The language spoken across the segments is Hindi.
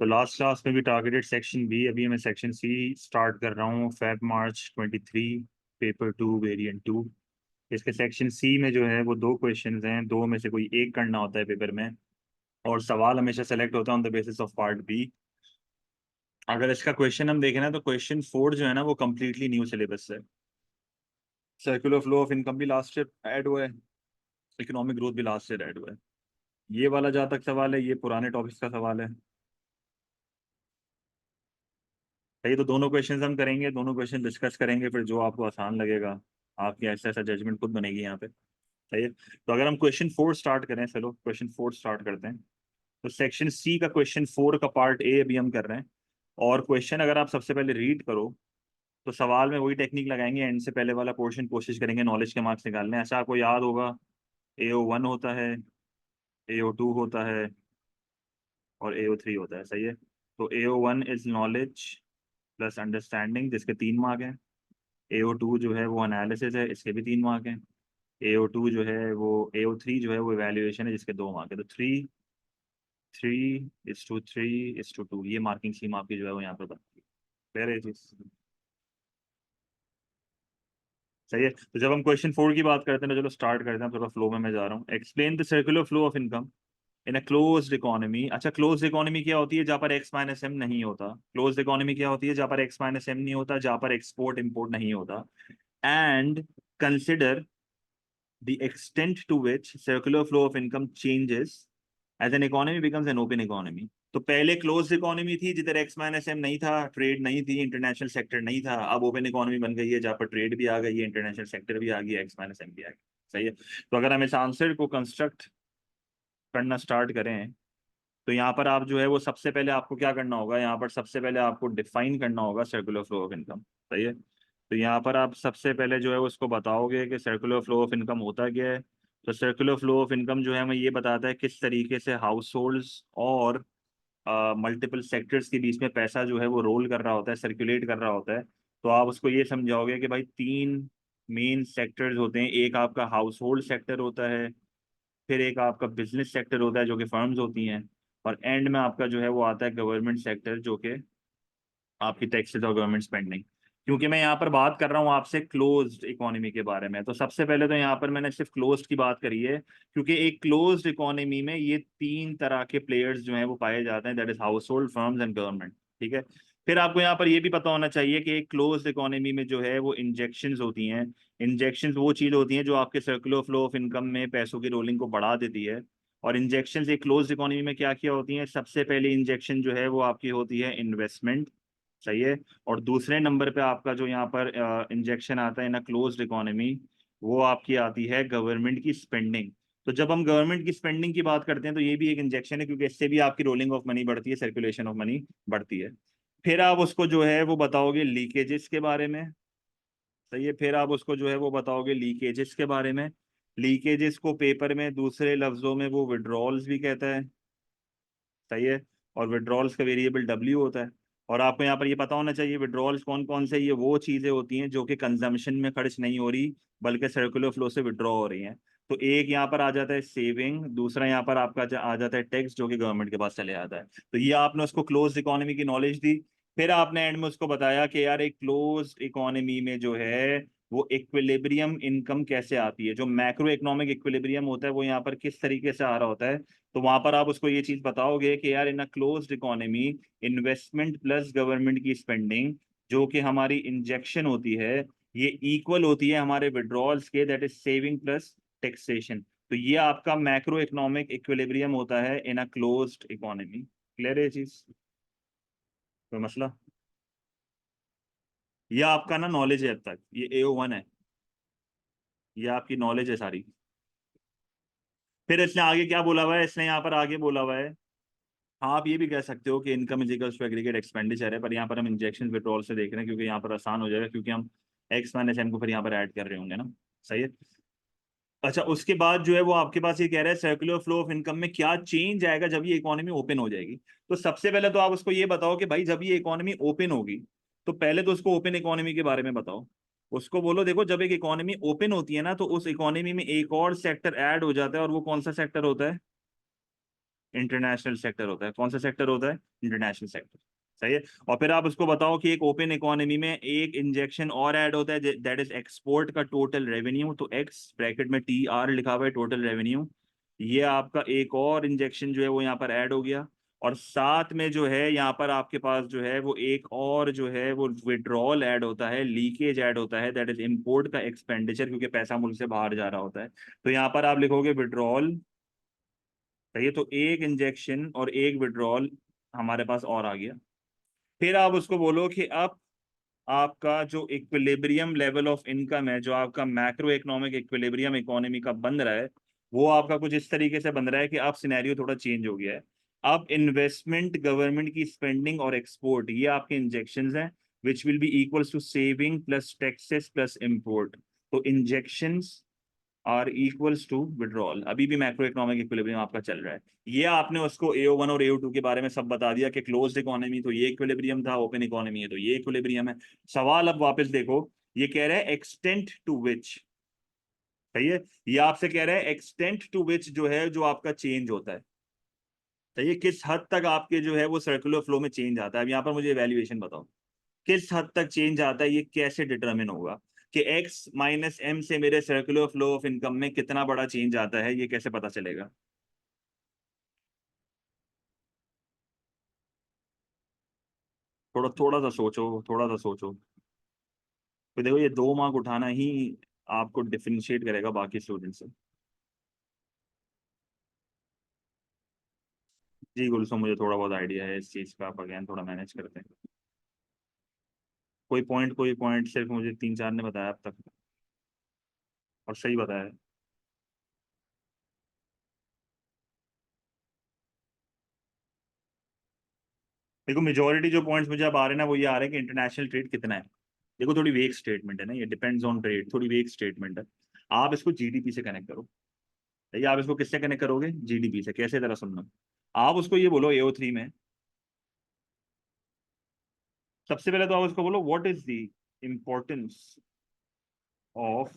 तो लास्ट क्लास में भी टारगेटेड सेक्शन बी, अभी मैं सेक्शन सी स्टार्ट कर रहा हूँ। Feb March 23, paper 2 variant 2। इसके सेक्शन सी में जो है वो दो क्वेश्चंस हैं, दो में से कोई एक करना होता है पेपर में, और सवाल हमेशा सेलेक्ट होता है on the basis of part B. अगर इसका क्वेश्चन हम देखें ना, तो क्वेश्चन 4 जो है ना वो कम्प्लीटली न्यू सिलेबस है। सर्कुलर फ्लो ऑफ इनकम भी लास्ट ईयर ऐड हुआ है, इकोनॉमिक ग्रोथ भी लास्ट ईयर ऐड हुआ है। ये वाला जहाँ तक सवाल है, ये पुराने टॉपिक्स का सवाल है। ये तो दोनों क्वेश्चंस हम करेंगे, दोनों क्वेश्चन डिस्कस करेंगे, फिर जो आपको आसान लगेगा आपकी ऐसा ऐसा जजमेंट खुद बनेगी यहाँ पे। सही है। तो अगर हम क्वेश्चन 4 स्टार्ट करें, चलो क्वेश्चन 4 स्टार्ट करते हैं। तो सेक्शन सी का क्वेश्चन 4 का पार्ट ए अभी हम कर रहे हैं। और क्वेश्चन अगर आप सबसे पहले रीड करो, तो सवाल में वही टेक्निक लगाएंगे, एंड से पहले वाला पोर्शन कोशिश करेंगे नॉलेज के मार्क्स निकालने। ऐसा आपको याद होगा, AO1 होता है, AO2 होता है, और AO3 होता है। सही है। तो AO1 is knowledge plus understanding, जिसके 3 मार्क हैं। AO2 जो है वो एनालिसिस है, इसके भी 3 मार्क हैं। AO2 जो है वो, AO3 जो है वो इवेल्युएशन है, जिसके 2 मार्क है। तो three three is to 3 is to 2, ये मार्किंग स्कीम आपकी जो है वो यहाँ पर बनती है। क्लियर है ये चीज? सही है। तो जब हम क्वेश्चन 4 की बात करते हैं, तो चलो स्टार्ट करते हैं। थोड़ा फ्लो में मैं जा रहा हूँ। Explain the circular flow of income in a closed economy. अच्छा, क्लोज्ड इकोनॉमी क्या होती है? जहाँ पर एक्स माइनस एम नहीं होता। क्लोज्ड इकोनॉमी क्या होती है? जहाँ पर एक्स माइनस एम नहीं होता, जहाँ पर एक्सपोर्ट इंपोर्ट नहीं होता। And consider the extent to which circular flow of income changes as an economy becomes an open economy। तो पहले क्लोज इकोनॉमी थी जिधर एक्स माइनस एम नहीं था, ट्रेड नहीं थी, इंटरनेशनल सेक्टर नहीं था। अब ओपन इकोनॉमी बन गई है, जहाँ पर ट्रेड भी आ गई है, इंटरनेशनल सेक्टर भी आ गया, एक्स माइनस एम भी आ गया। सही है। तो अगर हम इस आंसर को कंस्ट्रक्ट करना स्टार्ट करें, तो यहाँ पर आप जो है वो सबसे पहले आपको क्या करना होगा, यहाँ पर सबसे पहले आपको डिफाइन करना होगा सर्कुलर फ्लो ऑफ इनकम। सही है। तो यहाँ पर आप सबसे पहले जो है उसको बताओगे कि सर्कुलर फ्लो ऑफ इनकम होता क्या है। तो सर्कुलर फ्लो ऑफ इनकम जो है हमें ये बताता है किस तरीके से हाउस होल्ड्स और मल्टीपल सेक्टर्स के बीच में पैसा जो है वो रोल कर रहा होता है, सर्कुलेट कर रहा होता है। तो आप उसको ये समझाओगे कि भाई 3 मेन सेक्टर्स होते हैं। एक आपका हाउस होल्ड सेक्टर होता है, फिर एक आपका बिजनेस सेक्टर होता है जो कि फर्म्स होती हैं, और एंड में आपका जो है वो आता है गवर्नमेंट सेक्टर, जो कि आपकी टैक्सेस और गवर्नमेंट स्पेंडिंग। क्योंकि मैं यहाँ पर बात कर रहा हूँ आपसे क्लोज्ड इकोनॉमी के बारे में, तो सबसे पहले तो यहाँ पर मैंने सिर्फ क्लोज्ड की बात करी है, क्योंकि एक क्लोज्ड इकोनॉमी में ये 3 तरह के प्लेयर्स जो हैं वो पाए जाते हैं, that is house hold, firms and government. ठीक है। फिर आपको यहाँ पर ये भी पता होना चाहिए कि एक क्लोज्ड इकोनॉमी में जो है वो इंजेक्शंस होती हैं। इंजेक्शंस वो चीज होती हैं जो आपके सर्कुलर फ्लो ऑफ इनकम में पैसों की रोलिंग को बढ़ा देती है। और इंजेक्शंस एक क्लोज्ड इकोनॉमी में क्या क्या होती हैं? सबसे पहली इंजेक्शन जो है वो आपकी होती है इन्वेस्टमेंट। सही है। और दूसरे नंबर पे आपका जो यहाँ पर इंजेक्शन आता है इन अ क्लोज्ड इकोनॉमी, वो आपकी आती है गवर्नमेंट की स्पेंडिंग। तो जब हम गवर्नमेंट की स्पेंडिंग की बात करते हैं, तो ये भी एक इंजेक्शन है, क्योंकि इससे भी आपकी रोलिंग ऑफ मनी बढ़ती है, सर्कुलेशन ऑफ मनी बढ़ती है। फिर आप उसको जो है वो बताओगे लीकेजेस के बारे में। सही है। फिर आप उसको जो है वो बताओगे लीकेजेस के बारे में। लीकेजेस को पेपर में दूसरे लफ्जों में वो विड्रॉल्स भी कहता है। सही है। और विड्रॉल्स का वेरिएबल डब्ल्यू होता है। और आपको यहाँ पर ये पता होना चाहिए विड्रॉल्स कौन कौन से, ये वो चीजें होती हैं जो कि कंजम्पशन में खर्च नहीं हो रही, बल्कि सर्कुलर फ्लो से विड्रॉ हो रही हैं। तो एक यहाँ पर आ जाता है सेविंग, दूसरा यहाँ पर आपका आ जाता है टैक्स, जो कि गवर्नमेंट के पास चले जाता है। तो ये आपने उसको क्लोज इकोनॉमी की नॉलेज दी। फिर आपने एंड में उसको बताया कि यार एक क्लोज इकोनॉमी में जो है वो इक्विलिब्रियम इनकम कैसे आती है, जो मैक्रो इकोनॉमिक इक्विलिब्रियम होता है वो यहाँ पर किस तरीके से आ रहा होता है। तो वहां पर आप उसको ये चीज बताओगे कि यार in a closed economy, investment plus government की स्पेंडिंग, जो कि हमारी इंजेक्शन होती है, ये इक्वल होती है हमारे विड्रॉल्स के, that is saving plus taxation. तो ये आपका मैक्रो इकोनॉमिक इक्विलिब्रियम होता है इन अ क्लोज्ड इकोनॉमी। क्लियर है ये चीज? कोई मसला? ये आपका ना नॉलेज है अब तक, ये AO1 है, ये आपकी नॉलेज है सारी। फिर इसने आगे क्या बोला हुआ है? इसने यहाँ पर आगे बोला हुआ है, हाँ आप ये भी कह सकते हो कि income is equals to aggregate expenditure है, पर यहाँ पर हम इंजेक्शन विड्रॉल से देख रहे हैं, क्योंकि यहाँ पर आसान हो जाएगा, क्योंकि हम एक्स माइनस एम को फिर यहाँ पर ऐड कर रहे होंगे ना। सही है। अच्छा, उसके बाद जो है वो आपके पास ये कह रहा है सर्कुलर फ्लो ऑफ इनकम में क्या चेंज आएगा जब ये इकोनॉमी ओपन हो जाएगी। तो सबसे पहले तो आप उसको ये बताओ कि भाई जब ये इकोनॉमी ओपन होगी, तो पहले तो उसको ओपन इकोनॉमी के बारे में बताओ। उसको बोलो देखो, जब एक इकोनॉमी ओपन होती है ना, तो उस इकोनॉमी में एक और सेक्टर ऐड हो जाता है, और वो कौन सा सेक्टर होता है? इंटरनेशनल सेक्टर होता है। कौन सा सेक्टर होता है? International sector. सही है। और फिर आप उसको बताओ कि एक ओपन इकोनॉमी में एक इंजेक्शन और ऐड होता है, दैट इज एक्सपोर्ट का टोटल रेवेन्यू। तो एक्स ब्रैकेट में TR लिखा हुआ है, टोटल रेवेन्यू। ये आपका एक और इंजेक्शन जो है वो यहाँ पर ऐड हो गया। और साथ में जो है यहाँ पर आपके पास जो है वो एक और जो है वो विड्रॉल ऐड होता है, लीकेज ऐड होता है, दैट इज इम्पोर्ट का एक्सपेंडिचर, क्योंकि पैसा मुल्क से बाहर जा रहा होता है। तो यहाँ पर आप लिखोगे विड्रॉल। सही है। तो एक इंजेक्शन और एक विड्रॉल हमारे पास और आ गया। फिर आप उसको बोलो कि अब आपका जो इक्विलिब्रियम लेवल ऑफ इनकम है, जो आपका मैक्रो इकोनॉमिक इक्विलिब्रियम इकोनॉमी का बन रहा है, वो आपका कुछ इस तरीके से बन रहा है कि अब सिनेरियो थोड़ा चेंज हो गया है। अब इन्वेस्टमेंट, गवर्नमेंट की स्पेंडिंग और एक्सपोर्ट, ये आपके इंजेक्शंस हैं, which will be equals to saving plus taxes plus import. तो injections are equals to withdrawal. अभी भी मैक्रो इकोनॉमिक इक्विलिब्रियम आपका चल रहा है। ये आपने उसको AO1 और AO2 के बारे में सब बता दिया कि क्लोज्ड इकोनॉमी तो ये इक्विलिब्रियम था, ओपन इकोनॉमी है तो ये इक्विलिब्रियम है। सवाल अब वापस देखो, ये कह रहा है एक्सटेंट टू विच। सही है। ये आपसे कह रहा है एक्सटेंट टू विच जो है, जो आपका चेंज होता है। सही है। किस हद तक आपके जो है वो सर्कुलर फ्लो में चेंज आता है। अब यहाँ पर मुझे वैल्यूएशन बताओ, किस हद तक चेंज आता है, ये कैसे डिटरमिन होगा कि X माइनस M से मेरे सर्कुलर फ्लो ऑफ इनकम में कितना बड़ा चेंज आता है, ये कैसे पता चलेगा? थोड़ा थोड़ा सा सोचो, थोड़ा सा सोचो। तो देखो, ये 2 मार्क उठाना ही आपको डिफरेंशिएट करेगा बाकी स्टूडेंट से। जी गुलसो, मुझे थोड़ा बहुत आइडिया है इस चीज का, आप अगेन थोड़ा मैनेज करते हैं। कोई पॉइंट सिर्फ मुझे 3-4 ने बताया अब तक, और सही बताया है। देखो, मेजोरिटी जो पॉइंट्स मुझे अब आ रहे हैं ना, वो ये आ रहे हैं कि इंटरनेशनल ट्रेड कितना है। देखो, थोड़ी वेग स्टेटमेंट है ना, ये डिपेंड्स ऑन ट्रेड, थोड़ी वेग स्टेटमेंट है। आप इसको GDP से कनेक्ट करो। भैया, आप इसको किससे कनेक्ट करोगे? GDP से। कैसे, जरा सुनना। आप उसको ये बोलो AO3 में, सबसे पहले तो आप उसको बोलो what is the importance of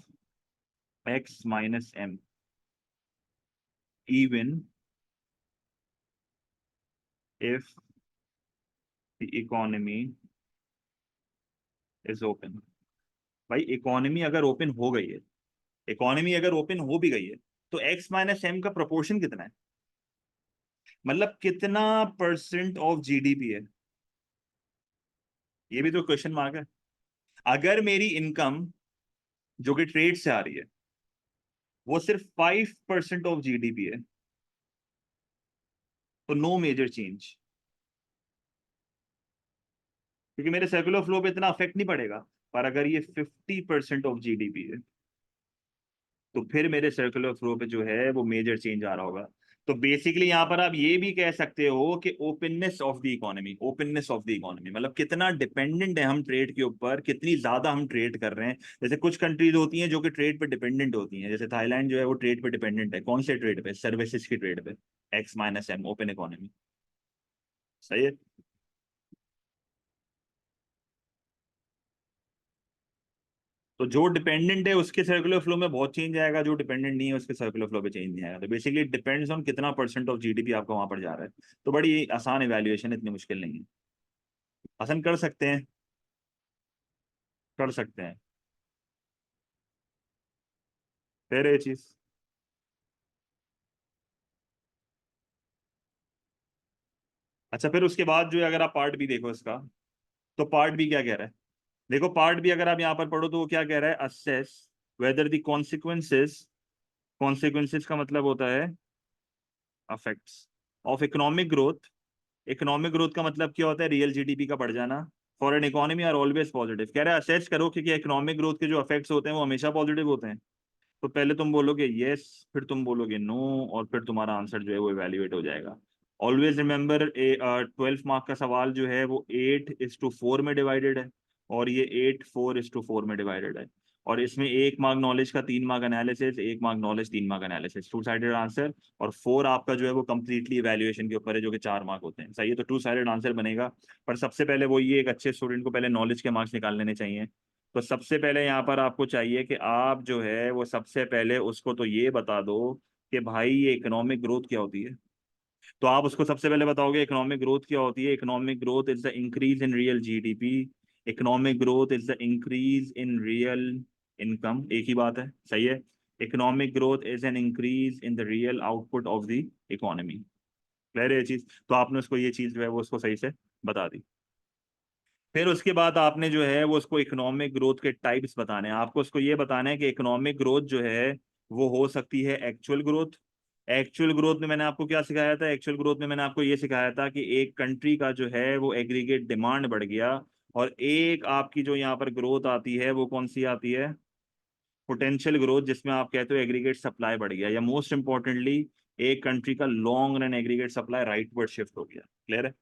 X-M even if the economy is open। भाई, इकोनॉमी अगर ओपन हो गई है, इकोनॉमी अगर ओपन हो भी गई है, तो X-M का प्रोपोर्शन कितना है? मतलब कितना % ऑफ GDP है? ये भी तो क्वेश्चन मार्क है। अगर मेरी इनकम जो कि ट्रेड से आ रही है, वो सिर्फ 5% ऑफ GDP है, तो नो मेजर चेंज, क्योंकि मेरे सर्कुलर फ्लो पे इतना अफेक्ट नहीं पड़ेगा। पर अगर ये 50% ऑफ GDP है, तो फिर मेरे सर्कुलर फ्लो पे जो है वो मेजर चेंज आ रहा होगा। तो बेसिकली यहाँ पर आप ये भी कह सकते हो कि openness of the economy, openness of the economy मतलब कितना डिपेंडेंट है हम ट्रेड के ऊपर, कितनी ज्यादा हम ट्रेड कर रहे हैं। जैसे कुछ कंट्रीज होती हैं जो कि ट्रेड पे डिपेंडेंट होती हैं, जैसे थाईलैंड जो है वो ट्रेड पे डिपेंडेंट है। कौन से ट्रेड पे? सर्विसेज की ट्रेड पे। X-M open economy. सही है। तो जो डिपेंडेंट है उसके सर्कुलर फ्लो में बहुत चेंज आएगा, जो डिपेंडेंट नहीं है उसके सर्कुलर फ्लो पे चेंज नहीं आएगा। तो बेसिकली डिपेंड्स ऑन कितना % ऑफ GDP आपका वहां पर जा रहा है। तो बड़ी आसान इवैल्यूएशन है, इतनी मुश्किल नहीं है। पसंद कर सकते हैं, कर सकते हैं। फिर ये चीज, अच्छा, फिर उसके बाद जो है अगर आप पार्ट बी देखो इसका, तो पार्ट बी क्या कह रहा है? देखो, पार्ट बी अगर आप यहाँ पर पढ़ो तो वो क्या कह रहा है? Assess whether the consequences, consequences का मतलब होता है affects of economic growth. Economic growth का मतलब क्या होता है? रियल GDP का बढ़ जाना। For an economy are always positive. कह रहा है असेस करो कि इकोनॉमिक ग्रोथ के जो इफेक्ट्स होते हैं वो हमेशा पॉजिटिव होते हैं। तो पहले तुम बोलोगे यस, फिर तुम बोलोगे नो, और फिर तुम्हारा आंसर जो है वो इवेल्युएट हो जाएगा। ऑलवेज रिमेंबर, 12 मार्क का सवाल जो है वो 8:4 में डिवाइडेड है, और ये 8 4:4 में डिवाइडेड है। और इसमें 1 मार्क नॉलेज का, 3 mark analysis, 1 mark knowledge, 3 mark analysis, two sided answer. और 4 आपका जो है वो कंप्लीटली इवेल्युएशन के ऊपर है, जो कि 4 मार्क होते हैं। सही है। तो टू साइडेड आंसर बनेगा। पर सबसे पहले वो, ये एक अच्छे स्टूडेंट को पहले नॉलेज के मार्क्स निकाल लेने चाहिए। तो सबसे पहले यहाँ पर आपको चाहिए कि आप जो है वो सबसे पहले उसको तो ये बता दो कि भाई ये इकोनॉमिक ग्रोथ क्या होती है। तो आप उसको सबसे पहले बताओगे इकोनॉमिक ग्रोथ क्या होती है। Economic growth is the increase in real GDP. Economic growth is the increase in real income, एक ही बात है, सही है। Economic growth is an increase in the real output of the economy. Clear है ये चीज? तो आपने उसको ये चीज जो है वो उसको सही से बता दी। फिर उसके बाद आपने जो है वो उसको इकोनॉमिक ग्रोथ के टाइप्स बताने हैं। आपको उसको ये बताना है कि इकोनॉमिक ग्रोथ जो है वो हो सकती है एक्चुअल ग्रोथ। एक्चुअल ग्रोथ में मैंने आपको क्या सिखाया था? एक्चुअल ग्रोथ में मैंने आपको ये सिखाया था कि एक कंट्री का जो है वो एग्रीगेट डिमांड बढ़ गया, और एक आपकी जो यहाँ पर ग्रोथ आती है वो कौन सी आती है? पोटेंशियल ग्रोथ, जिसमें आप कहते हो एग्रीगेट सप्लाई बढ़ गया, या मोस्ट इंपॉर्टेंटली एक कंट्री का long run aggregate supply rightward shift हो गया। क्लियर है?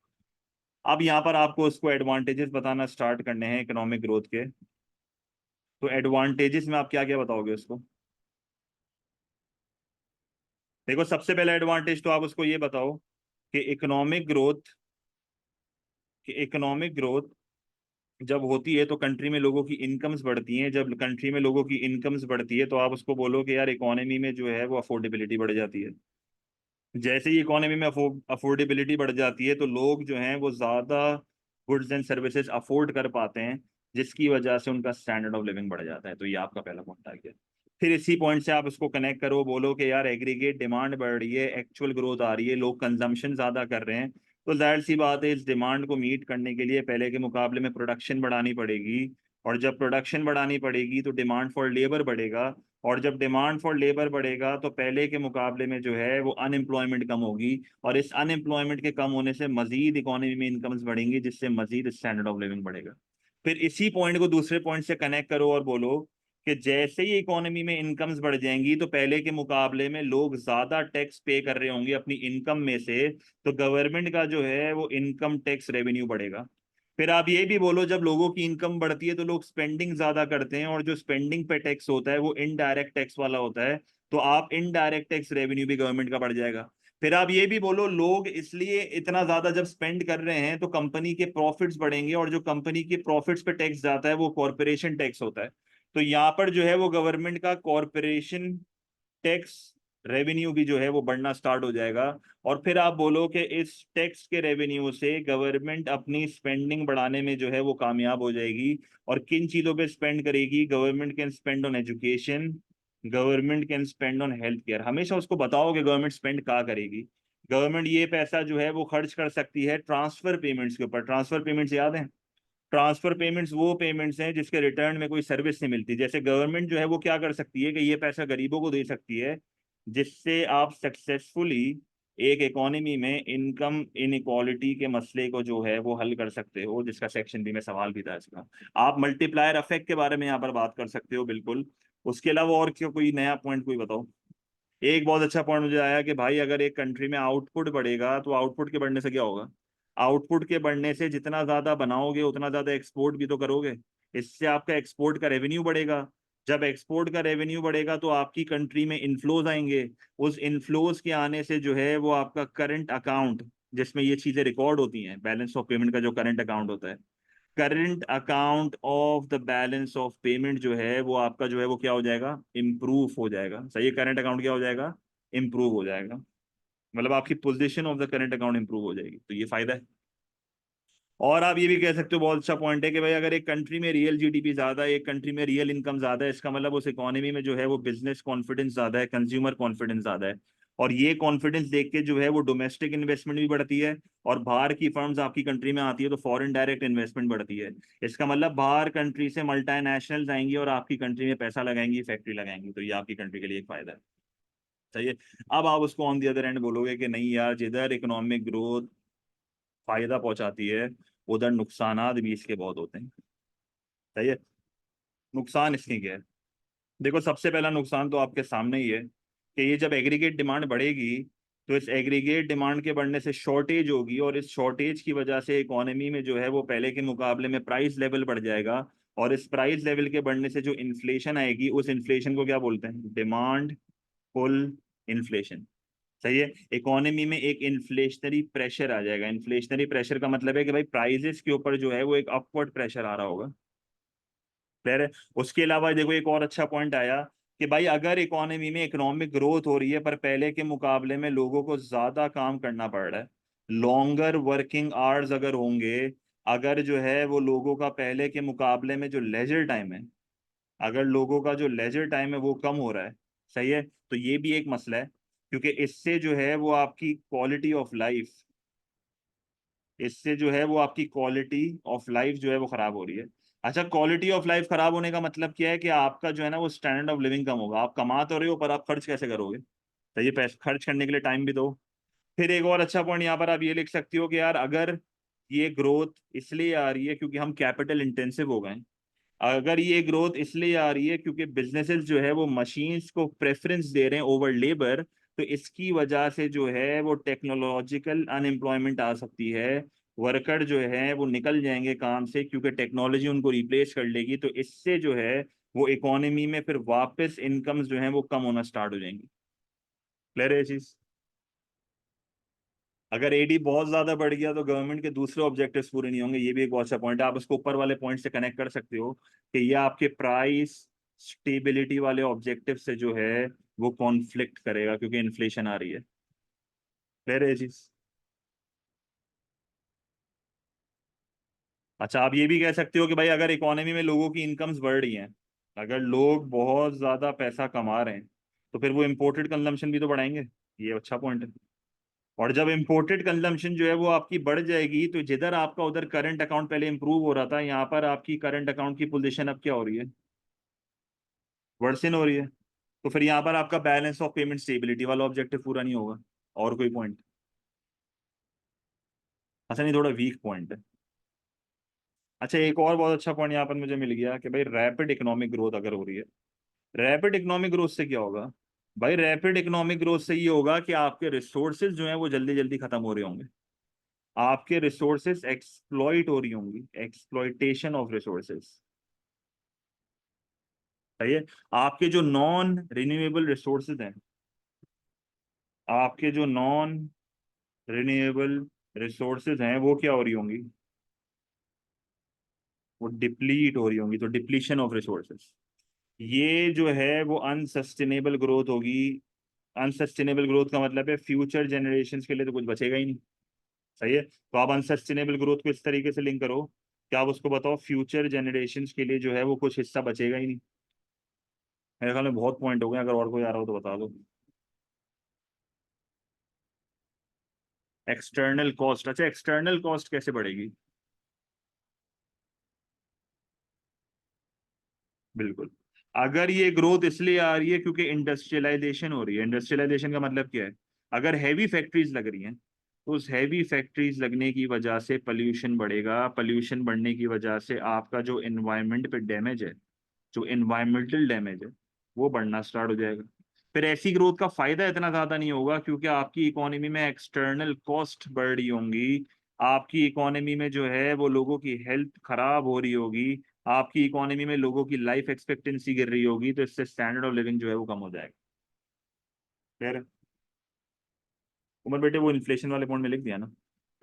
अब यहाँ पर आपको उसको एडवांटेजेस बताना स्टार्ट करने हैं इकोनॉमिक ग्रोथ के। तो एडवांटेजेस में आप क्या क्या बताओगे उसको? देखो, सबसे पहला एडवांटेज तो आप उसको ये बताओ कि इकोनॉमिक ग्रोथ जब होती है तो कंट्री में लोगों की इनकम्स बढ़ती हैं। जब कंट्री में लोगों की इनकम्स बढ़ती है तो आप उसको बोलो कि यार इकोनॉमी में जो है वो अफोर्डेबिलिटी बढ़ जाती है। जैसे ही इकोनॉमी में अफोर्डेबिलिटी बढ़ जाती है तो लोग जो हैं वो ज्यादा गुड्स एंड सर्विसेज अफोर्ड कर पाते हैं, जिसकी वजह से उनका स्टैंडर्ड ऑफ लिविंग बढ़ जाता है। तो ये आपका पहला पॉइंट आ गया। फिर इसी पॉइंट से आप इसको कनेक्ट करो, बोलो कि यार एग्रीगेट डिमांड बढ़ रही है, एक्चुअल ग्रोथ आ रही है, लोग कंजम्पशन ज्यादा कर रहे हैं, तो जाहिर सी बात है इस डिमांड को मीट करने के लिए पहले के मुकाबले में प्रोडक्शन बढ़ानी पड़ेगी। और जब प्रोडक्शन बढ़ानी पड़ेगी तो डिमांड फॉर लेबर बढ़ेगा। और जब डिमांड फॉर लेबर बढ़ेगा तो पहले के मुकाबले में जो है वो अनएम्प्लॉयमेंट कम होगी, और इस अनएम्प्लॉयमेंट के कम होने से मजीद इकोनॉमी में इनकम्स बढ़ेंगी, जिससे मजीद स्टैंडर्ड ऑफ लिविंग बढ़ेगा। फिर इसी पॉइंट को दूसरे पॉइंट से कनेक्ट करो और बोलो कि जैसे ही इकोनॉमी में इनकम्स बढ़ जाएंगी तो पहले के मुकाबले में लोग ज्यादा टैक्स पे कर रहे होंगे अपनी इनकम में से, तो गवर्नमेंट का जो है वो इनकम टैक्स रेवेन्यू बढ़ेगा। फिर आप ये भी बोलो जब लोगों की इनकम बढ़ती है तो लोग स्पेंडिंग ज्यादा करते हैं, और जो स्पेंडिंग पे टैक्स होता है वो इनडायरेक्ट टैक्स वाला होता है, तो आप इनडायरेक्ट टैक्स रेवेन्यू भी गवर्नमेंट का बढ़ जाएगा। फिर आप ये भी बोलो लोग इसलिए इतना ज्यादा जब स्पेंड कर रहे हैं तो कंपनी के प्रॉफिट्स बढ़ेंगे, और जो कंपनी के प्रॉफिट्स पे टैक्स जाता है वो कॉरपोरेशन टैक्स होता है, तो यहाँ पर जो है वो गवर्नमेंट का कॉरपोरेशन टैक्स रेवेन्यू भी जो है वो बढ़ना स्टार्ट हो जाएगा। और फिर आप बोलो कि इस टैक्स के रेवेन्यू से गवर्नमेंट अपनी स्पेंडिंग बढ़ाने में जो है वो कामयाब हो जाएगी। और किन चीजों पे स्पेंड करेगी? Government can spend on education, government can spend on health care. हमेशा उसको बताओ कि गवर्नमेंट स्पेंड कहाँ करेगी। गवर्नमेंट ये पैसा जो है वो खर्च कर सकती है ट्रांसफर पेमेंट्स के ऊपर। ट्रांसफर पेमेंट्स याद है? ट्रांसफर पेमेंट्स वो पेमेंट्स हैं जिसके रिटर्न में कोई सर्विस नहीं मिलती। जैसे गवर्नमेंट जो है वो क्या कर सकती है कि ये पैसा गरीबों को दे सकती है, जिससे आप सक्सेसफुली एक इकोनॉमी में इनकम इनइक्वालिटी के मसले को जो है वो हल कर सकते हो, जिसका सेक्शन बी में सवाल भी था इसका। आप मल्टीप्लायर इफेक्ट के बारे में यहाँ पर बात कर सकते हो बिल्कुल। उसके अलावा और क्यों कोई नया पॉइंट कोई बताओ? एक बहुत अच्छा पॉइंट मुझे आया कि भाई अगर एक कंट्री में आउटपुट बढ़ेगा तो आउटपुट के बढ़ने से क्या होगा? आउटपुट के बढ़ने से जितना ज्यादा बनाओगे उतना ज्यादा एक्सपोर्ट भी तो करोगे, इससे आपका एक्सपोर्ट का रेवेन्यू बढ़ेगा। जब एक्सपोर्ट का रेवेन्यू बढ़ेगा तो आपकी कंट्री में इनफ्लोज आएंगे। उस इनफ्लोज के आने से जो है वो आपका करंट अकाउंट, जिसमें ये चीजें रिकॉर्ड होती हैं, बैलेंस ऑफ पेमेंट का जो करंट अकाउंट होता है, current account of the balance of payment जो है वो आपका जो है वो क्या हो जाएगा? इम्प्रूव हो जाएगा। सही है? करंट अकाउंट क्या हो जाएगा? इम्प्रूव हो जाएगा। मतलब आपकी position of the current account improve हो जाएगी, तो ये फायदा है। और आप ये भी कह सकते हो, बहुत अच्छा पॉइंट है, कि भाई अगर एक कंट्री में रियल जीडीपी ज्यादा है, एक कंट्री में रियल इनकम ज्यादा है, इसका मतलब उस इकोनॉमी में जो है वो बिजनेस कॉन्फिडेंस ज्यादा है, कंज्यूमर कॉन्फिडेंस ज्यादा है। और ये कॉन्फिडेंस देख के जो है वो डोमेस्टिक इन्वेस्टमेंट भी बढ़ती है, और बाहर की फर्म्स आपकी कंट्री में आती है तो फॉरेन डायरेक्ट इन्वेस्टमेंट बढ़ती है। इसका मतलब बाहर कंट्री से मल्टीनेशनल्स आएंगी और आपकी कंट्री में पैसा लगाएंगी, फैक्ट्री लगाएंगी, तो ये आपकी कंट्री के लिए एक फायदा है। सही है? अब आप उसको ऑन दी अदर एंड बोलोगे कि नहीं यार, जिधर इकोनॉमिक ग्रोथ फायदा पहुंचाती है उधर नुकसानात भी इसके बहुत होते हैं। सही है? नुकसान इसके क्या है? देखो, सबसे पहला नुकसान तो आपके सामने ही है कि ये जब एग्रीगेट डिमांड बढ़ेगी तो इस एग्रीगेट डिमांड के बढ़ने से शॉर्टेज होगी, और इस शॉर्टेज की वजह से इकोनॉमी में जो है वो पहले के मुकाबले में प्राइस लेवल बढ़ जाएगा। और इस प्राइस लेवल के बढ़ने से जो इन्फ्लेशन आएगी उस इन्फ्लेशन को क्या बोलते हैं? Demand pull inflation. सही है? इकोनॉमी में एक इन्फ्लेशनरी प्रेशर आ जाएगा। इन्फ्लेशनरी प्रेशर का मतलब है कि भाई प्राइजेस के ऊपर जो है वो एक अपवर्ड प्रेशर आ रहा होगा। क्लियर है? उसके अलावा देखो एक और अच्छा पॉइंट आया कि भाई अगर इकोनॉमी में इकोनॉमिक ग्रोथ हो रही है पर पहले के मुकाबले में लोगों को ज्यादा काम करना पड़ रहा है, लॉन्गर वर्किंग आवर्स अगर होंगे, अगर जो है वो लोगों का पहले के मुकाबले में जो लेजर टाइम है, अगर लोगों का जो लेजर टाइम है वो कम हो रहा है, सही है, तो ये भी एक मसला है, क्योंकि इससे जो है वो आपकी क्वालिटी ऑफ लाइफ, इससे जो है वो आपकी क्वालिटी ऑफ लाइफ जो है वो खराब हो रही है। अच्छा, क्वालिटी ऑफ लाइफ खराब होने का मतलब क्या है कि आपका जो है ना वो स्टैंडर्ड ऑफ लिविंग कम होगा। आप कमा तो रहे हो पर आप खर्च कैसे करोगे? तो ये पैसे खर्च करने के लिए टाइम भी दो। फिर एक और अच्छा पॉइंट यहाँ पर आप ये लिख सकती हो कि यार अगर ये ग्रोथ इसलिए आ रही है क्योंकि हम कैपिटल इंटेंसिव हो गए हैं, अगर ये ग्रोथ इसलिए आ रही है क्योंकि बिजनेसेस जो है वो मशीन्स को प्रेफरेंस दे रहे हैं ओवर लेबर, तो इसकी वजह से जो है वो टेक्नोलॉजिकल अनएम्प्लॉयमेंट आ सकती है। वर्कर जो है वो निकल जाएंगे काम से क्योंकि टेक्नोलॉजी उनको रिप्लेस कर लेगी, तो इससे जो है वो इकोनॉमी में फिर वापस इनकम्स जो है वो कम होना स्टार्ट हो जाएंगी। क्लियर है ये चीज? अगर एडी बहुत ज्यादा बढ़ गया तो गवर्नमेंट के दूसरे ऑब्जेक्टिव्स पूरे नहीं होंगे, ये भी एक बहुत अच्छा पॉइंट है। आप उसको ऊपर वाले पॉइंट से कनेक्ट कर सकते हो कि ये आपके प्राइस स्टेबिलिटी वाले ऑब्जेक्टिव से जो है वो कॉन्फ्लिक्ट करेगा क्योंकि इन्फ्लेशन आ रही है। क्लियर है ये चीज? अच्छा, आप ये भी कह सकते हो कि भाई अगर इकोनॉमी में लोगों की इनकम्स बढ़ रही हैं, अगर लोग बहुत ज्यादा पैसा कमा रहे हैं, तो फिर वो इम्पोर्टेड कंजम्पशन भी तो बढ़ाएंगे। ये अच्छा पॉइंट है। और जब इम्पोर्टेड कंजम्पशन जो है वो आपकी बढ़ जाएगी, तो जिधर आपका उधर करंट अकाउंट पहले इंप्रूव हो रहा था, यहाँ पर आपकी करंट अकाउंट की पोजीशन अब क्या हो रही है? वर्सन हो रही है। तो फिर यहाँ पर आपका बैलेंस ऑफ पेमेंट स्टेबिलिटी वाला ऑब्जेक्टिव पूरा नहीं होगा। और कोई पॉइंट? अच्छा, नहीं, थोड़ा वीक पॉइंट है। अच्छा, एक और बहुत अच्छा पॉइंट यहाँ पर मुझे मिल गया कि भाई रैपिड इकोनॉमिक ग्रोथ अगर हो रही है, रैपिड इकोनॉमिक ग्रोथ से क्या होगा? भाई रैपिड इकोनॉमिक ग्रोथ से ये होगा कि आपके रिसोर्सेज जो है वो जल्दी जल्दी खत्म हो रहे होंगे, आपके रिसोर्सेस एक्सप्लॉइट हो रही होंगी, एक्सप्लॉइटेशन ऑफ रिसोर्सेस। सही है। आपके जो नॉन रिन्यूएबल रिसोर्सेज हैं, आपके जो नॉन रिन्यूएबल रिसोर्सेज हैं वो क्या हो रही होंगी? वो डिप्लीट हो रही होंगी, तो डिप्लीशन ऑफ रिसोर्सेज, ये जो है वो अनसस्टेनेबल ग्रोथ होगी। अनसस्टेनेबल ग्रोथ का मतलब है फ्यूचर जनरेशन्स के लिए तो कुछ बचेगा ही नहीं। सही है, तो आप अनसस्टेनेबल ग्रोथ को इस तरीके से लिंक करो कि आप उसको बताओ फ्यूचर जनरेशन्स के लिए जो है वो कुछ हिस्सा बचेगा ही नहीं। मेरे ख्याल में बहुत पॉइंट हो गए, अगर और कोई आ रहा हो तो बता दो। एक्सटर्नल कॉस्ट, अच्छा एक्सटर्नल कॉस्ट कैसे बढ़ेगी? बिल्कुल, अगर ये ग्रोथ इसलिए आ रही है क्योंकि इंडस्ट्रियलाइजेशन हो रही है। इंडस्ट्रियलाइजेशन का मतलब क्या है? अगर हैवी फैक्ट्रीज लग रही हैं, तो उस हैवी फैक्ट्रीज लगने की वजह से पोल्यूशन बढ़ेगा, पोल्यूशन बढ़ने की वजह से आपका जो एनवायरनमेंट पे डैमेज है, जो एनवायरमेंटल डैमेज है, वो बढ़ना स्टार्ट हो जाएगा। फिर ऐसी ग्रोथ का फायदा इतना ज्यादा नहीं होगा क्योंकि आपकी इकोनॉमी में एक्सटर्नल कॉस्ट बढ़ रही होंगी, आपकी इकोनॉमी में जो है वो लोगों की हेल्थ खराब हो रही होगी, आपकी इकोनॉमी में लोगों की लाइफ एक्सपेक्टेंसी गिर रही होगी, तो इससे स्टैंडर्ड ऑफ लिविंग जो है वो कम हो जाएगा। फिर उमर बेटे वो इन्फ्लेशन वाले पॉइंट में लिख दिया ना।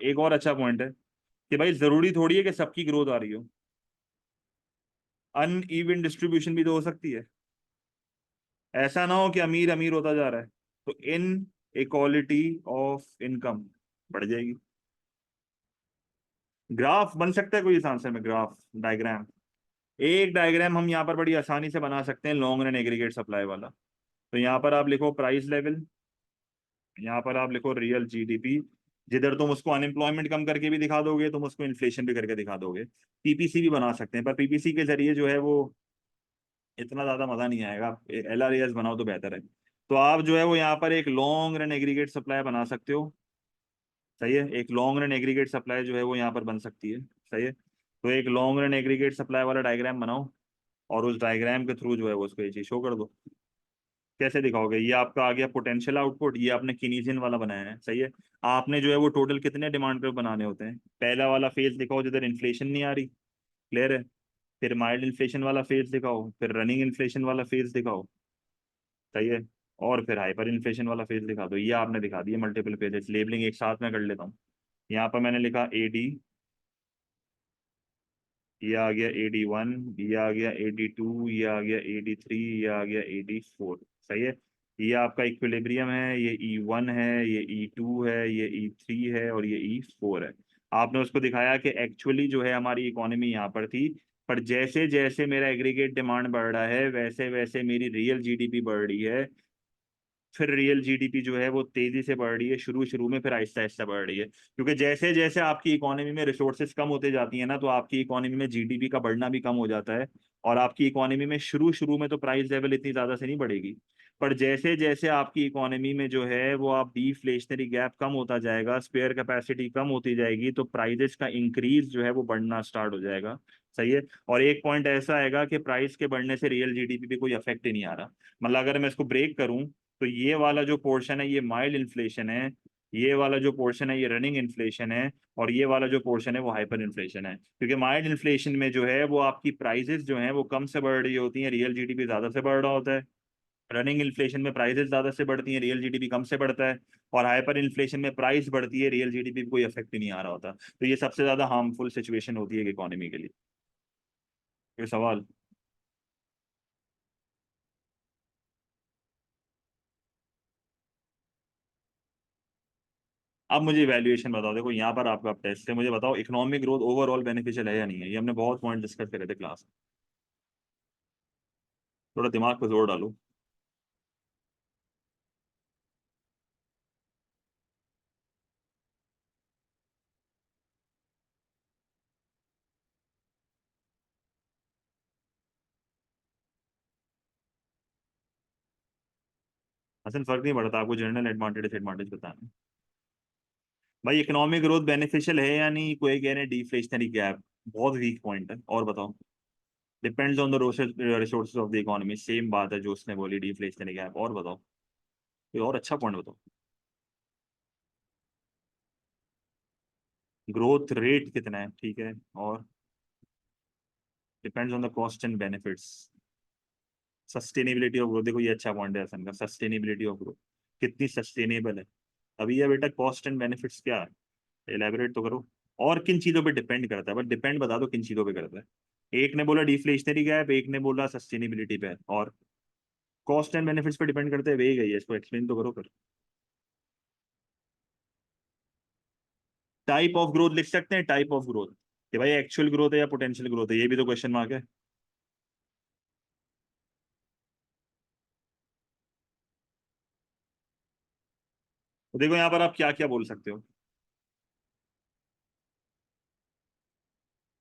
एक और अच्छा पॉइंट है कि भाई जरूरी थोड़ी है कि सबकी ग्रोथ आ रही हो, अनइवन डिस्ट्रीब्यूशन भी तो हो सकती है। ऐसा ना हो कि अमीर अमीर होता जा रहा है, तो इन इक्वालिटी ऑफ इनकम बढ़ जाएगी। ग्राफ बन सकता है कोई इस आंसर में? ग्राफ डायग्राम, एक डायग्राम हम यहाँ पर बड़ी आसानी से बना सकते हैं लॉन्ग रन एग्रीगेट सप्लाई वाला। तो यहाँ पर आप लिखो प्राइस लेवल, यहाँ पर आप लिखो रियल जीडीपी। जिधर तुम उसको अनएम्प्लॉयमेंट कम करके भी दिखा दोगे, तुम उसको इन्फ्लेशन भी करके दिखा दोगे। पीपीसी भी बना सकते हैं, पर पीपीसी के जरिए जो है वो इतना ज्यादा मजा नहीं आएगा। एलआरएस बनाओ तो बेहतर है। तो आप जो है वो यहाँ पर एक लॉन्ग रन एग्रीगेट सप्लाई बना सकते हो। सही है, एक लॉन्ग रन एग्रीगेट सप्लाई जो है वो यहाँ पर बन सकती है। सही है, तो एक लॉन्ग रन एग्रीगेट सप्लाई वाला डायग्राम बनाओ, और उस डायग्राम के थ्रू जो है वो उसको ये चीज शो कर दो। कैसे दिखाओगे? ये आपका आ गया पोटेंशियल आउटपुट, ये आपने किनीजियन वाला बनाया है। सही है, आपने जो है वो टोटल कितने डिमांड पे बनाने होते हैं? पहला वाला फेज दिखाओ जिधर इन्फ्लेशन नहीं आ रही। क्लियर है? फिर माइल्ड इन्फ्लेशन वाला फेज दिखाओ, फिर रनिंग इन्फ्लेशन वाला फेज दिखाओ। सही है, और फिर हाइपर इन्फ्लेशन वाला फेज दिखा दो। ये आपने दिखा दिया मल्टीपल पेजेस। लेबलिंग एक साथ में कर लेता हूँ। यहाँ पर मैंने लिखा एडी, ये आ गया AD1, ये आ गया AD2, ये आ गया AD3, ये आ गया AD4। सही है। ये आपका इक्विलिब्रियम है, ये E1 है, ये E2 है, ये E3 है और ये E4 है। आपने उसको दिखाया कि एक्चुअली जो है हमारी इकोनॉमी यहाँ पर थी, पर जैसे जैसे मेरा एग्रीगेट डिमांड बढ़ रहा है वैसे वैसे मेरी रियल जीडीपी बढ़ रही है। फिर रियल जीडीपी जो है वो तेजी से बढ़ रही है शुरू शुरू में, फिर आहिस्ता आहिस्ता बढ़ रही है, क्योंकि जैसे जैसे आपकी इकोनॉमी में रिसोर्सेज कम होते जाती है ना, तो आपकी इकोनॉमी में जीडीपी का बढ़ना भी कम हो जाता है। और आपकी इकोनॉमी में शुरू शुरू में तो प्राइस लेवल इतनी ज्यादा से नहीं बढ़ेगी, पर जैसे जैसे आपकी इकोनॉमी में जो है वो आप डिफ्लेशनरी गैप कम होता जाएगा, स्पेयर कैपेसिटी कम होती जाएगी, तो प्राइजेस का इंक्रीज जो है वो बढ़ना स्टार्ट हो जाएगा। सही है। और एक पॉइंट ऐसा आएगा कि प्राइस के बढ़ने से रियल जीडीपी पे कोई इफेक्ट ही नहीं आ रहा। मतलब अगर मैं इसको ब्रेक करूं, तो ये वाला जो पोर्शन है ये माइल्ड इन्फ्लेशन है, ये वाला जो पोर्शन है ये रनिंग इन्फ्लेशन है, और ये वाला जो पोर्शन है वो हाइपर इन्फ्लेशन है। क्योंकि माइल्ड इन्फ्लेशन में जो है वो आपकी प्राइसेस जो हैं वो कम से बढ़ रही होती हैं, रियल जीडीपी ज्यादा से बढ़ रहा होता है। रनिंग इन्फ्लेशन में प्राइसेस ज्यादा से बढ़ती हैं, रियल जीडीपी कम से बढ़ता है। और हाइपर इन्फ्लेशन में प्राइस बढ़ती है, रियल जीडीपी पे कोई इफेक्ट ही नहीं आ रहा होता। तो ये सबसे ज्यादा हार्मफुल सिचुएशन होती है इकोनॉमी के लिए। ये सवाल। अब मुझे वैल्यूएशन बताओ। देखो यहाँ पर आपका टेस्ट है, मुझे बताओ इकोनॉमिक ग्रोथ ओवरऑल बेनिफिशियल है या नहीं है। ये हमने बहुत पॉइंट डिस्कस करे थे क्लास में। थोड़ा दिमाग पे जोर डालो। असल फर्क नहीं पड़ता, आपको जनरल एडवांटेज डिसएडवांटेज बताना है। भाई इकोनॉमिक ग्रोथ बेनिफिशियल है या नहीं, कोई कह रहे हैं डिफ्लेशनरी गैप बहुत वीक पॉइंट है, और बताओ। Depends on the resources of the economy, same बात है जो उसने बोली डिफ्लेशनरी गैप। और बताओ, कोई और अच्छा पॉइंट बताओ। ग्रोथ रेट कितना है, ठीक है। और depends on the cost and benefits. Sustainability of growth, देखो ये अच्छा पॉइंट है असन का, सस्टेनेबिलिटी ऑफ ग्रोथ कितनी सस्टेनेबल है। अभी ये बेटा कॉस्ट एंड बेनिफिट्स क्या है, एलैबोरेट तो करो। और किन चीजों पे डिपेंड करता है, बट डिपेंड बता दो किन चीजों पे करता है। एक ने बोला डिफ्लेशनरी गैप, एक ने बोला सस्टेनेबिलिटी पे, और कॉस्ट एंड बेनिफिट्स पे डिपेंड करते हुए गई है, इसको एक्सप्लेन तो करो फिर। टाइप ऑफ ग्रोथ लिख सकते हैं, टाइप ऑफ ग्रोथ, कि भाई एक्चुअल ग्रोथ है या पोटेंशियल ग्रोथ है, ये भी तो क्वेश्चन मार्क है। तो देखो यहाँ पर आप क्या क्या बोल सकते हो।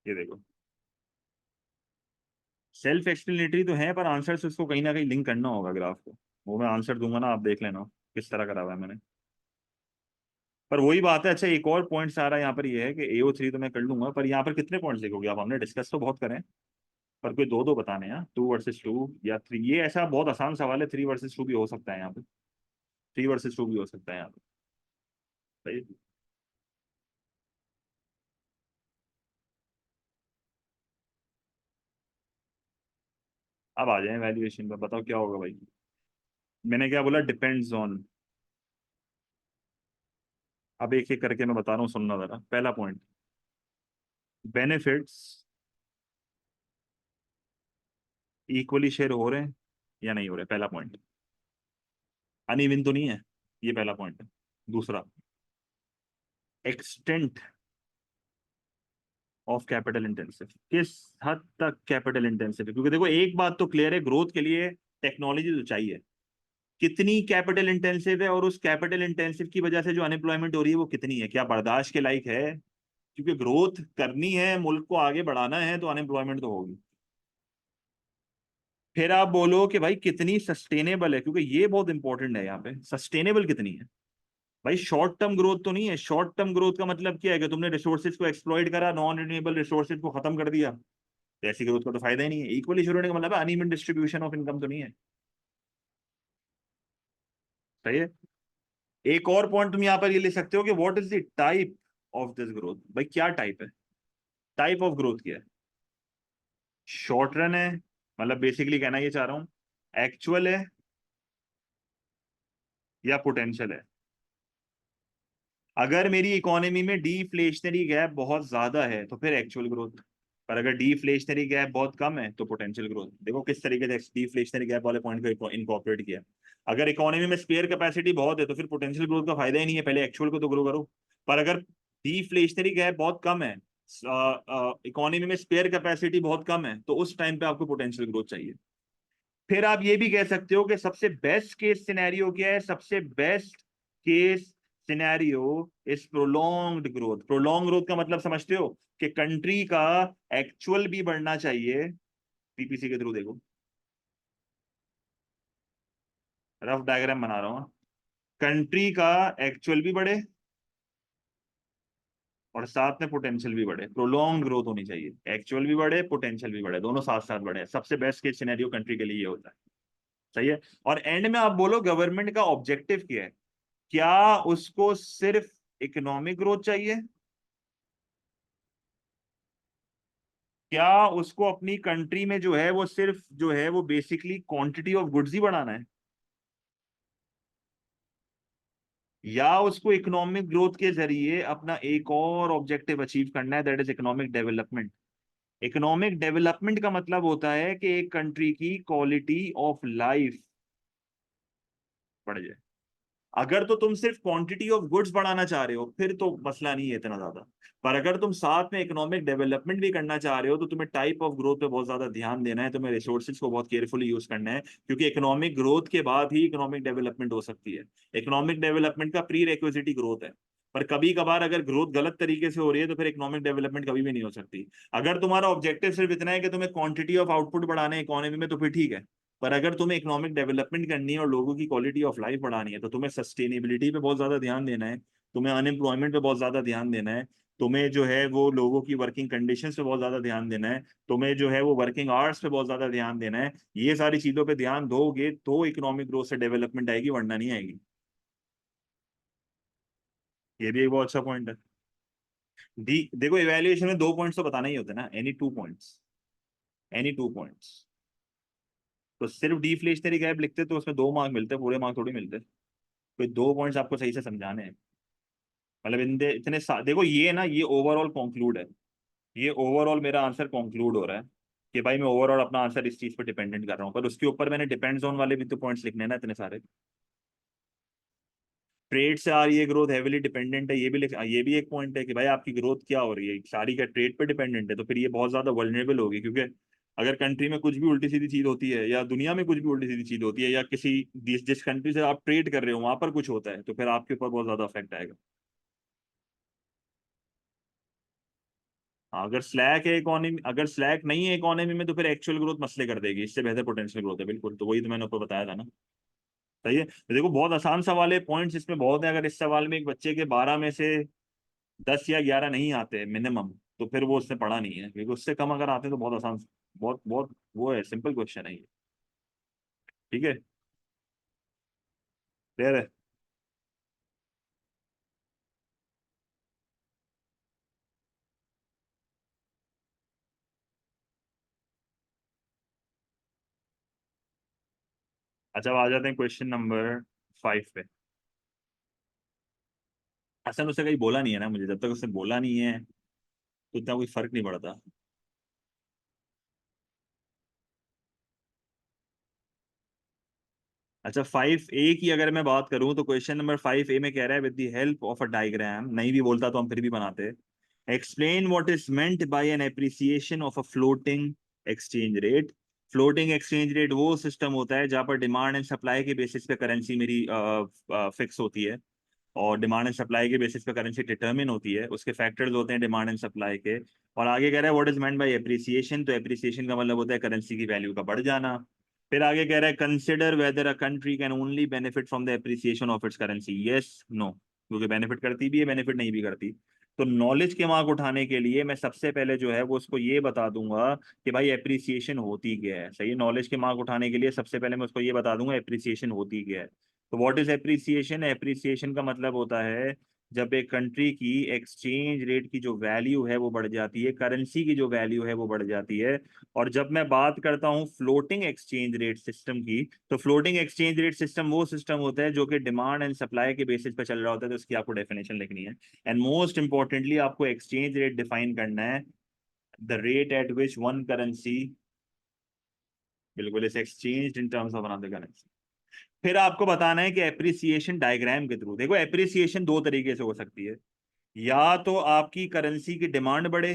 ये देखो सेल्फ एक्सप्लेनेटरी तो है, पर आंसर से उसको कहीं ना कहीं लिंक करना होगा ग्राफ को। वो मैं आंसर दूंगा ना, आप देख लेना किस तरह करा हुआ है मैंने। पर वही बात है। अच्छा एक और पॉइंट आ रहा है यहाँ पर, ये है कि AO3 तो मैं कर लूंगा, पर यहाँ पर कितने पॉइंट्स लिखोगे आप, हमने डिस्कस तो बहुत करें, पर कोई दो दो बताने हैं, 2 वर्सेस 2 या 3। ये ऐसा बहुत आसान सवाल है, 3 वर्सेस 2 भी हो सकता है यहाँ पे, 3 वर्सेस 2 भी हो सकता है यहाँ पे। सही। अब आ जाए वैल्यूएशन पर, बताओ क्या होगा भाई। मैंने क्या बोला, डिपेंड्स ऑन। अब एक एक करके मैं बता रहा हूँ, सुनना जरा। पहला पॉइंट, बेनिफिट्स इक्वली शेयर हो रहे हैं या नहीं हो रहे, पहला पॉइंट। अनइवन तो नहीं है, ये पहला पॉइंट है। दूसरा, एक्सटेंट ऑफ कैपिटल इंटेंसिव, किस हद तक कैपिटल इंटेंसिव है, क्योंकि देखो एक बात तो क्लियर है, ग्रोथ के लिए टेक्नोलॉजी तो चाहिए। कितनी कैपिटल इंटेंसिव है, और उस कैपिटल इंटेंसिव की वजह से जो अनएम्प्लॉयमेंट हो रही है वो कितनी है, क्या बर्दाश्त के लायक है। क्योंकि ग्रोथ करनी है, मुल्क को आगे बढ़ाना है, तो अनएम्प्लॉयमेंट तो होगी। फिर आप बोलो कि भाई कितनी सस्टेनेबल है, क्योंकि ये बहुत इंपॉर्टेंट है यहाँ पे, सस्टेनेबल कितनी है। भाई शॉर्ट टर्म ग्रोथ तो नहीं है। शॉर्ट टर्म ग्रोथ का मतलब क्या है, कि तुमने रिसोर्सेज को एक्सप्लॉइट करा, नॉन रिन्यूएबल रिसोर्सेज को खत्म कर दिया, तो ऐसी ग्रोथ का तो फायदा ही नहीं है। इक्वली शुरू होने का मतलब है अनइवन डिस्ट्रीब्यूशन ऑफ इनकम तो नहीं है। सही है। एक और पॉइंट तुम यहाँ पर ये ले सकते हो कि what is the type of this growth. भाई क्या टाइप है, टाइप ऑफ ग्रोथ क्या है। शॉर्ट रन है, मतलब बेसिकली कहना ये चाह रहा हूं, एक्चुअल है या पोटेंशियल है। अगर मेरी इकोनॉमी में डिफ्लेशनरी गैप बहुत ज्यादा है तो फिर एक्चुअल ग्रोथ। पर अगर डिफ्लेशनरी गैप बहुत कम है तो पोटेंशियल ग्रोथ। देखो किस तरीके से डिफ्लेशनरी गैप वाले पॉइंट को इनकॉर्पोरेट किया। अगर इकोनॉमी में स्पेयर कैपेसिटी बहुत है तो फिर पोटेंशियल ग्रोथ का फायदा ही नहीं है, पहले एक्चुअल को तो ग्रो करो। पर अगर डिफ्लेशनरी गैप बहुत कम है, इकोनॉमी में स्पेयर कैपेसिटी बहुत कम है, तो उस टाइम पे आपको पोटेंशियल ग्रोथ चाहिए। फिर आप ये भी कह सकते हो कि सबसे बेस्ट केस सिनेरियो क्या है, सबसे best case scenario is prolonged growth. Prolong growth का मतलब समझते हो कि कंट्री का एक्चुअल भी बढ़ना चाहिए। पीपीसी के थ्रू देखो, रफ डायग्राम बना रहा हूं। कंट्री का एक्चुअल भी बढ़े और साथ में पोटेंशियल भी बढ़े, प्रोलॉन्ग ग्रोथ होनी चाहिए, एक्चुअल भी बढ़े पोटेंशियल भी बढ़े, दोनों साथ साथ बढ़े। सबसे बेस्ट केस सिनेरियो कंट्री के लिए ये होता है। सही है। और एंड में आप बोलो गवर्नमेंट का ऑब्जेक्टिव क्या है, क्या उसको सिर्फ इकोनॉमिक ग्रोथ चाहिए, क्या उसको अपनी कंट्री में जो है वो सिर्फ जो है वो बेसिकली क्वांटिटी ऑफ गुड्स ही बढ़ाना है, या उसको इकोनॉमिक ग्रोथ के जरिए अपना एक और ऑब्जेक्टिव अचीव करना है, that is economic development. Economic development का मतलब होता है कि एक कंट्री की क्वालिटी ऑफ लाइफ बढ़ जाए। अगर तो तुम सिर्फ क्वांटिटी ऑफ गुड्स बढ़ाना चाह रहे हो फिर तो मसला नहीं है इतना ज्यादा। पर अगर तुम साथ में इकोनॉमिक डेवलपमेंट भी करना चाह रहे हो तो तुम्हें टाइप ऑफ ग्रोथ पे बहुत ज्यादा ध्यान देना है, तुम्हें रिसोर्सेज को बहुत केयरफुली यूज करना है, क्योंकि इकोनॉमिक ग्रोथ के बाद ही इकोनॉमिक डेवलपमेंट हो सकती है। इकोनॉमिक डेवलपमेंट का प्री रिक्विजिट ग्रोथ है। पर कभी कभार अगर ग्रोथ गलत तरीके से हो रही है तो फिर इकोनॉमिक डेवलपमेंट कभी भी नहीं हो सकती। अगर तुम्हारा ऑब्जेक्टिव सिर्फ इतना है कि तुम्हें क्वांटिटी ऑफ आउटपुट बढ़ाना है इकोनॉमी में तो फिर ठीक है। पर अगर तुम्हें इकोनॉमिक डेवलपमेंट करनी है और लोगों की क्वालिटी ऑफ लाइफ बढ़ानी है तो तुम्हें सस्टेनेबिलिटी पे बहुत ज्यादा ध्यान देना है, तुम्हें अनएम्प्लॉयमेंट पे बहुत ज्यादा ध्यान देना है, तुम्हें जो है वो लोगों की वर्किंग कंडीशंस पे बहुत ज्यादा ध्यान देना है, तुम्हें जो है वो वर्किंग आवर्स पे बहुत ज्यादा ध्यान देना है। ये सारी चीजों पे ध्यान दोगे तो इकोनॉमिक ग्रोथ से डेवलपमेंट आएगी, वरना नहीं आएगी। ये भी एक बहुत अच्छा पॉइंट है। डी देखो, इवैल्यूएशन में 2 पॉइंट्स तो बताना ही होते हैं ना, एनी 2 पॉइंट्स, एनी 2 पॉइंट्स। तो सिर्फ डिफ्लेशनरी गैप लिखते तो उसमें 2 मार्क मिलते, पूरे मार्क थोड़ी मिलते। कोई 2 पॉइंट्स आपको सही से समझाने हैं। मतलब देखो ये ना, ये ओवरऑल कंक्लूड है, ये ओवरऑल मेरा आंसर कंक्लूड हो रहा है कि भाई मैं ओवरऑल अपना आंसर इस चीज पर डिपेंडेंट कर रहा हूँ, पर उसके ऊपर मैंने डिपेंड्स ऑन वाले भी तो पॉइंट्स लिखने हैं ना इतने सारे। ट्रेड से आ रही है ग्रोथ, हेविली डिपेंडेंट है, ये भी ये भी एक पॉइंट है कि भाई आपकी ग्रोथ क्या हो रही है, सारी का ट्रेड पे डिपेंडेंट है, तो फिर ये बहुत ज्यादा वल्नरेबल होगी। क्योंकि अगर कंट्री में कुछ भी उल्टी सीधी चीज होती है या दुनिया में कुछ भी उल्टी सीधी चीज होती है या किसी जिस कंट्री से आप ट्रेड कर रहे हो वहां पर कुछ होता है तो फिर आपके ऊपर बहुत ज्यादा इफेक्ट आएगा। हाँ, अगर स्लैक है इकोनॉमी, अगर स्लैक नहीं है इकोनॉमी में तो फिर एक्चुअल ग्रोथ मसले कर देगी, इससे बेहतर पोटेंशियल ग्रोथ है। बिल्कुल, तो वही तो मैंने ऊपर बताया था ना। सही है। तो देखो बहुत आसान सवाल है, पॉइंट्स इसमें बहुत है। अगर इस सवाल में एक बच्चे के 12 में से 10 या 11 नहीं आते मिनिमम, तो फिर वो उसने पढ़ा नहीं है, क्योंकि उससे कम अगर आते हैं तो बहुत आसान, बहुत बहुत वो है, सिंपल क्वेश्चन है ये। ठीक है, क्लियर है। अच्छा, अब आ जाते हैं क्वेश्चन नंबर 5 पे। असल उससे कहीं बोला नहीं है ना मुझे, जब तक उसने बोला नहीं है तो इतना कोई फर्क नहीं पड़ता। अच्छा, 5A की अगर मैं बात करूं तो क्वेश्चन नंबर 5A में कह रहा है with the help of a diagram, नहीं भी बोलता तो हम फिर भी बनाते। Explain what is meant by an appreciation of a floating exchange rate. Floating exchange rate वो सिस्टम होता है जहां पर डिमांड एंड सप्लाई के बेसिस पे करेंसी मेरी फिक्स होती है, और डिमांड एंड सप्लाई के बेसिस पे करेंसी डिटरमिन होती है, उसके फैक्टर्स होते हैं डिमांड एंड सप्लाई के। और आगे कह रहा है what is meant by appreciation, तो एप्रिसिएशन का मतलब होता है करेंसी की वैल्यू का बढ़ जाना। फिर आगे कह रहा है consider whether a country can only benefit from the appreciation of its currency, yes no, क्योंकि बेनिफिट करती भी है बेनिफिट नहीं भी करती। तो नॉलेज के मार्क उठाने के लिए मैं सबसे पहले जो है वो उसको ये बता दूंगा कि भाई एप्रिसिएशन होती क्या है। सही है, नॉलेज के मार्क उठाने के लिए सबसे पहले मैं उसको ये बता दूंगा एप्रिसिएशन होती क्या है। तो व्हाट इज एप्रिसिएशन, एप्रिसिएशन का मतलब होता है जब एक कंट्री की एक्सचेंज रेट की जो वैल्यू है वो बढ़ जाती है, करेंसी की जो वैल्यू है वो बढ़ जाती है। और जब मैं बात करता हूँ फ्लोटिंग एक्सचेंज रेट सिस्टम की, तो फ्लोटिंग एक्सचेंज रेट सिस्टम वो सिस्टम होता है जो कि डिमांड एंड सप्लाई के बेसिस पे चल रहा होता है, तो उसकी आपको डेफिनेशन लिखनी है। एंड मोस्ट इंपॉर्टेंटली आपको एक्सचेंज रेट डिफाइन करना है the rate at which one currency, बिल्कुल, is exchange in terms of another currency. फिर आपको बताना है कि एप्रिसिएशन डायग्राम के थ्रू, देखो एप्रिसिएशन दो तरीके से हो सकती है, या तो आपकी करेंसी की डिमांड बढ़े,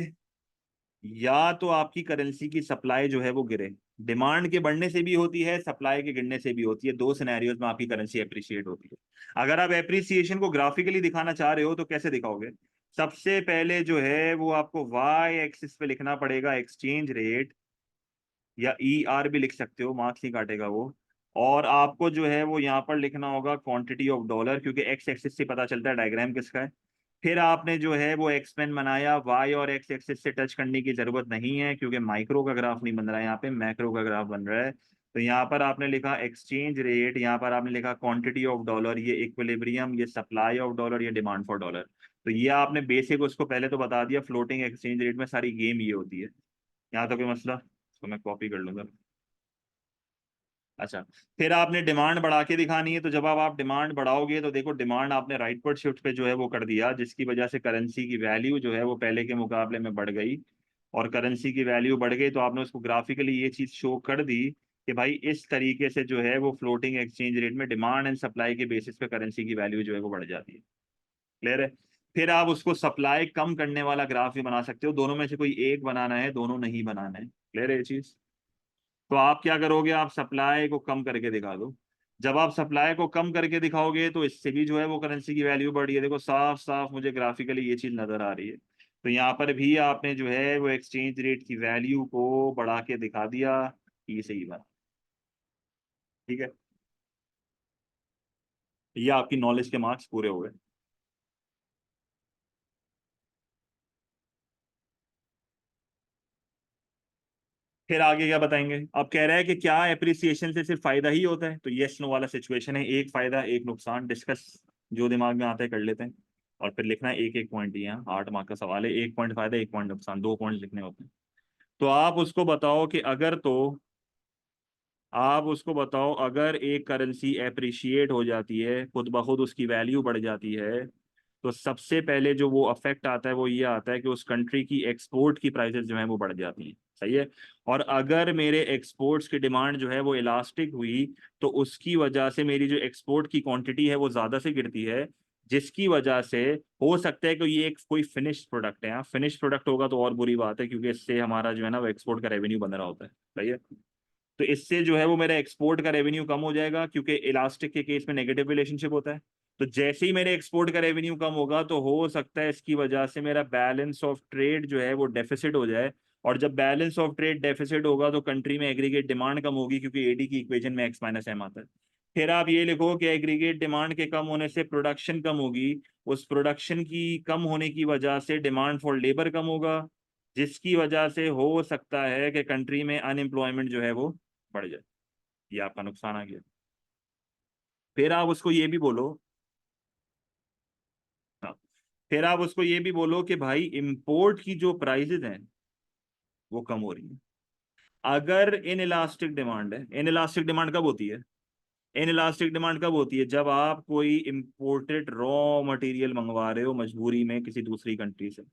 या तो आपकी करेंसी की सप्लाई जो है वो गिरे। डिमांड के बढ़ने से भी होती है, सप्लाई के गिरने से भी होती है, दो सिनेरियोज में आपकी करेंसी एप्रिशिएट होती है। अगर आप एप्रिसिएशन को ग्राफिकली दिखाना चाह रहे हो तो कैसे दिखाओगे? सबसे पहले जो है वो आपको वाई एक्सिस पे लिखना पड़ेगा एक्सचेंज रेट, या ई आर भी लिख सकते हो, मार्क्स नहीं काटेगा वो। और आपको जो है वो यहाँ पर लिखना होगा क्वांटिटी ऑफ डॉलर, क्योंकि एक्स एक्सिस से पता चलता है डायग्राम किसका है। फिर आपने जो है वो एक्स पेन बनाया, वाई और एक्स एक्सिस से टच करने की जरूरत नहीं है, क्योंकि माइक्रो का ग्राफ नहीं बन रहा है, यहाँ पे मैक्रो का ग्राफ बन रहा है। तो यहाँ पर आपने लिखा एक्सचेंज रेट, यहाँ पर आपने लिखा क्वांटिटी ऑफ डॉलर, ये इक्विलिब्रियम, ये सप्लाई ऑफ डॉलर, ये डिमांड फॉर डॉलर। तो ये आपने बेसिक उसको पहले तो बता दिया, फ्लोटिंग एक्सचेंज रेट में सारी गेम ये होती है। यहाँ तो कोई मसला? तो मैं कॉपी कर लूंगा। अच्छा, फिर आपने डिमांड बढ़ा के दिखानी है, तो जब आप डिमांड बढ़ाओगे तो देखो डिमांड आपने राइटवर्ड शिफ्ट पे जो है वो कर दिया, जिसकी वजह से करेंसी की वैल्यू जो है वो पहले के मुकाबले में बढ़ गई। और करेंसी की वैल्यू बढ़ गई तो आपने उसको ग्राफिकली ये चीज शो कर दी कि भाई इस तरीके से जो है वो फ्लोटिंग एक्सचेंज रेट में डिमांड एंड सप्लाई के बेसिस पे करेंसी की वैल्यू जो है वो बढ़ जाती है। क्लियर है? फिर आप उसको सप्लाई कम करने वाला ग्राफ भी बना सकते हो, दोनों में से कोई एक बनाना है, दोनों नहीं बनाना है। क्लियर है ये चीज? तो आप क्या करोगे, आप सप्लाई को कम करके दिखा दो। जब आप सप्लाई को कम करके दिखाओगे तो इससे भी जो है वो करेंसी की वैल्यू बढ़ रही है, देखो साफ साफ मुझे ग्राफिकली ये चीज नजर आ रही है। तो यहाँ पर भी आपने जो है वो एक्सचेंज रेट की वैल्यू को बढ़ा के दिखा दिया। ये सही बात। ठीक है, ये आपकी नॉलेज के मार्क्स पूरे हो गए। फिर आगे क्या बताएंगे? अब कह रहा है कि क्या एप्रिसिएशन से सिर्फ फायदा ही होता है, तो यस नो वाला सिचुएशन है, एक फायदा एक नुकसान, डिस्कस जो दिमाग में आता है कर लेते हैं। और फिर लिखना है एक एक पॉइंट ही है, 8 मार्क का सवाल है, एक पॉइंट फायदा एक पॉइंट नुकसान, 2 पॉइंट लिखने होते हैं। तो आप उसको बताओ कि अगर तो, आप उसको बताओ अगर एक करेंसी एप्रिशिएट हो जाती है, खुद ब खुद उसकी वैल्यू बढ़ जाती है, तो सबसे पहले जो वो अफेक्ट आता है वो ये आता है कि उस कंट्री की एक्सपोर्ट की प्राइसेस जो है वो बढ़ जाती हैं। सही है? और अगर मेरे एक्सपोर्ट्स की डिमांड जो है वो इलास्टिक हुई, तो उसकी वजह से मेरी जो एक्सपोर्ट की क्वांटिटी है वो ज्यादा से गिरती है, जिसकी वजह से हो सकता है कि ये एक कोई फिनिश्ड प्रोडक्ट है, फिनिश्ड प्रोडक्ट होगा तो और बुरी बात है, क्योंकि इससे हमारा जो है ना वो एक्सपोर्ट का रेवेन्यू बन रहा होता है। सही है? तो इससे जो है वो मेरा एक्सपोर्ट का रेवेन्यू कम हो जाएगा, क्योंकि इलास्टिक के केस में नेगेटिव रिलेशनशिप होता है। तो जैसे ही मेरे एक्सपोर्ट का रेवेन्यू कम होगा तो हो सकता है इसकी वजह से मेरा बैलेंस ऑफ ट्रेड जो है वो डेफिसिट हो जाए। और जब बैलेंस ऑफ ट्रेड डेफिसिट होगा तो कंट्री में एग्रीगेट डिमांड कम होगी, क्योंकि एडी की इक्वेशन में एक्स माइनस एम आता है। फिर आप ये लिखो कि एग्रीगेट डिमांड के कम होने से प्रोडक्शन कम होगी, उस प्रोडक्शन की कम होने की वजह से डिमांड फॉर लेबर कम होगा, जिसकी वजह से हो सकता है कि कंट्री में अनएम्प्लॉयमेंट जो है वो बढ़ जाए। ये आपका नुकसान आ गया। फिर आप उसको ये भी बोलो, हाँ, फिर आप उसको ये भी बोलो कि भाई इंपोर्ट की जो प्राइसेस हैं वो कम हो रही है। अगर इन इलास्टिक डिमांड है, इन इलास्टिक डिमांड कब होती है? इन इलास्टिक डिमांड कब होती है? जब आप कोई इंपोर्टेड रॉ मटेरियल मंगवा रहे हो मजबूरी में किसी दूसरी कंट्री से।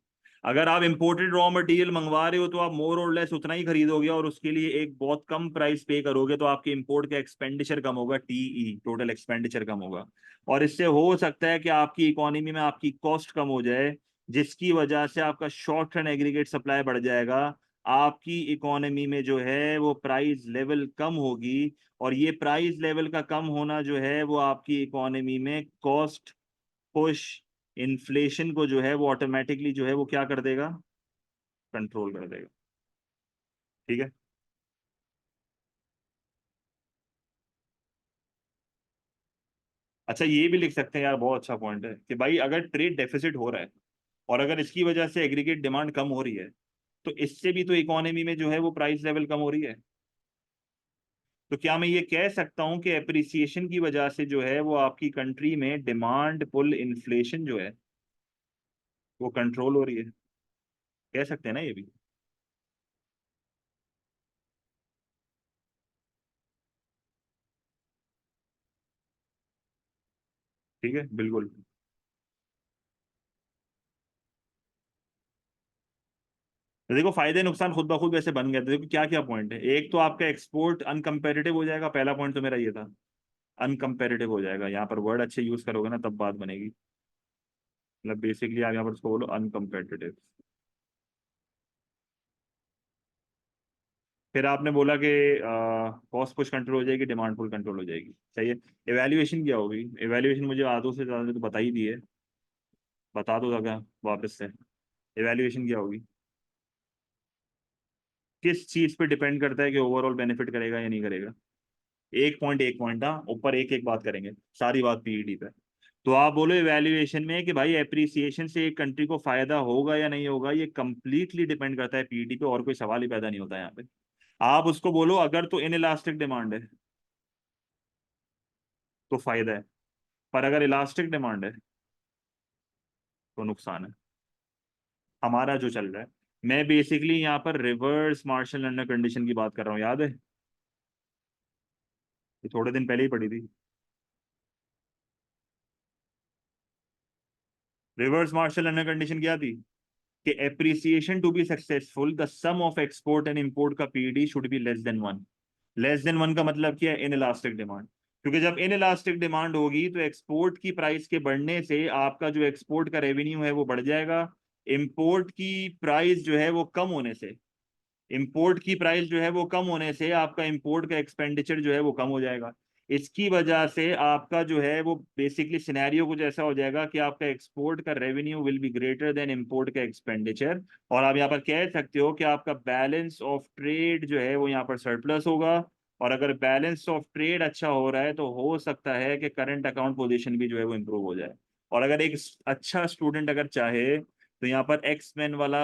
अगर आप इंपोर्टेड रॉ मटेरियल मंगवा रहे हो तो आप मोर और लेस उतना ही खरीदोगे, और उसके लिए एक बहुत कम प्राइस पे करोगे, तो आपके इंपोर्ट का एक्सपेंडिचर कम होगा, टीई टोटल एक्सपेंडिचर कम होगा। और इससे हो सकता है कि आपकी इकोनॉमी में आपकी कॉस्ट कम हो जाए, जिसकी वजह से आपका शॉर्ट टर्म एग्रीगेट सप्लाई बढ़ जाएगा, आपकी इकोनॉमी में जो है वो प्राइस लेवल कम होगी। और ये प्राइस लेवल का कम होना जो है वो आपकी इकोनॉमी में कॉस्ट पुश, इन्फ्लेशन को जो है वो ऑटोमेटिकली जो है वो क्या कर देगा, कंट्रोल कर देगा। ठीक है? अच्छा, ये भी लिख सकते हैं यार, बहुत अच्छा पॉइंट है कि भाई अगर ट्रेड डेफिसिट हो रहा है और अगर इसकी वजह से एग्रीगेट डिमांड कम हो रही है, तो इससे भी तो इकोनॉमी में जो है वो प्राइस लेवल कम हो रही है। तो क्या मैं ये कह सकता हूं कि एप्रिसिएशन की वजह से जो है वो आपकी कंट्री में डिमांड पुल इन्फ्लेशन जो है वो कंट्रोल हो रही है? कह सकते हैं ना ये भी? ठीक है, बिल्कुल। तो देखो फायदे नुकसान खुद ब खुद वैसे बन गए। तो देखो क्या क्या पॉइंट है। एक तो आपका एक्सपोर्ट अनकम्पेरेटिव हो जाएगा, पहला पॉइंट तो मेरा ये था, अनकम्पेरेटिव हो जाएगा। यहाँ पर वर्ड अच्छे यूज करोगे ना तब बात बनेगी। मतलब बेसिकली आप यहाँ पर उसको बोलो अनकम्पेरेटिव। फिर आपने बोला कि कॉस्ट पुश कंट्रोल हो जाएगी, डिमांड पुल कंट्रोल हो जाएगी। सही है। एवेल्युएशन क्या होगी? एवेल्युएशन मुझे आधों से ज्यादा तो बता ही दी है, बता दो अगर वापस से। एवेल्युएशन क्या होगी? किस चीज पे डिपेंड करता है कि ओवरऑल बेनिफिट करेगा या नहीं करेगा? एक पॉइंट, हाँ ऊपर एक एक बात करेंगे, सारी बात पीईडी पे। तो आप बोलो इवैल्यूएशन में कि भाई एप्रिसिएशन से एक कंट्री को फायदा होगा या नहीं होगा, ये कंप्लीटली डिपेंड करता है पीईडी पे, और कोई सवाल ही पैदा नहीं होता है यहाँ पे। आप उसको बोलो अगर तो इनइलास्टिक डिमांड है तो फायदा है, पर अगर इलास्टिक डिमांड है तो नुकसान है। हमारा जो चल रहा है, मैं बेसिकली यहाँ पर रिवर्स मार्शल अंडर कंडीशन की बात कर रहा हूँ, याद है? ये थोड़े दिन पहले ही पड़ी थी। रिवर्स मार्शल अंडर कंडीशन क्या थी? कि appreciation to be successful the sum of export and import का PD should be less than one. Less than one का मतलब क्या है? Inelastic demand. क्योंकि जब इन इलास्टिक डिमांड होगी तो एक्सपोर्ट की प्राइस के बढ़ने से आपका जो एक्सपोर्ट का रेवेन्यू है वो बढ़ जाएगा। इंपोर्ट की प्राइस जो है वो कम होने से, इंपोर्ट की प्राइस जो है वो कम होने से आपका इंपोर्ट का एक्सपेंडिचर जो है वो कम हो जाएगा। इसकी वजह से आपका जो है वो बेसिकली सिनेरियो कुछ ऐसा हो जाएगा कि आपका एक्सपोर्ट का revenue will be greater than import का एक्सपेंडिचर। और आप यहाँ पर कह सकते हो कि आपका बैलेंस ऑफ ट्रेड जो है वो यहाँ पर सरप्लस होगा। और अगर बैलेंस ऑफ ट्रेड अच्छा हो रहा है तो हो सकता है कि करंट अकाउंट पोजीशन भी जो है वो इम्प्रूव हो जाए। और अगर एक अच्छा स्टूडेंट अगर चाहे तो यहाँ पर एक्स मैन वाला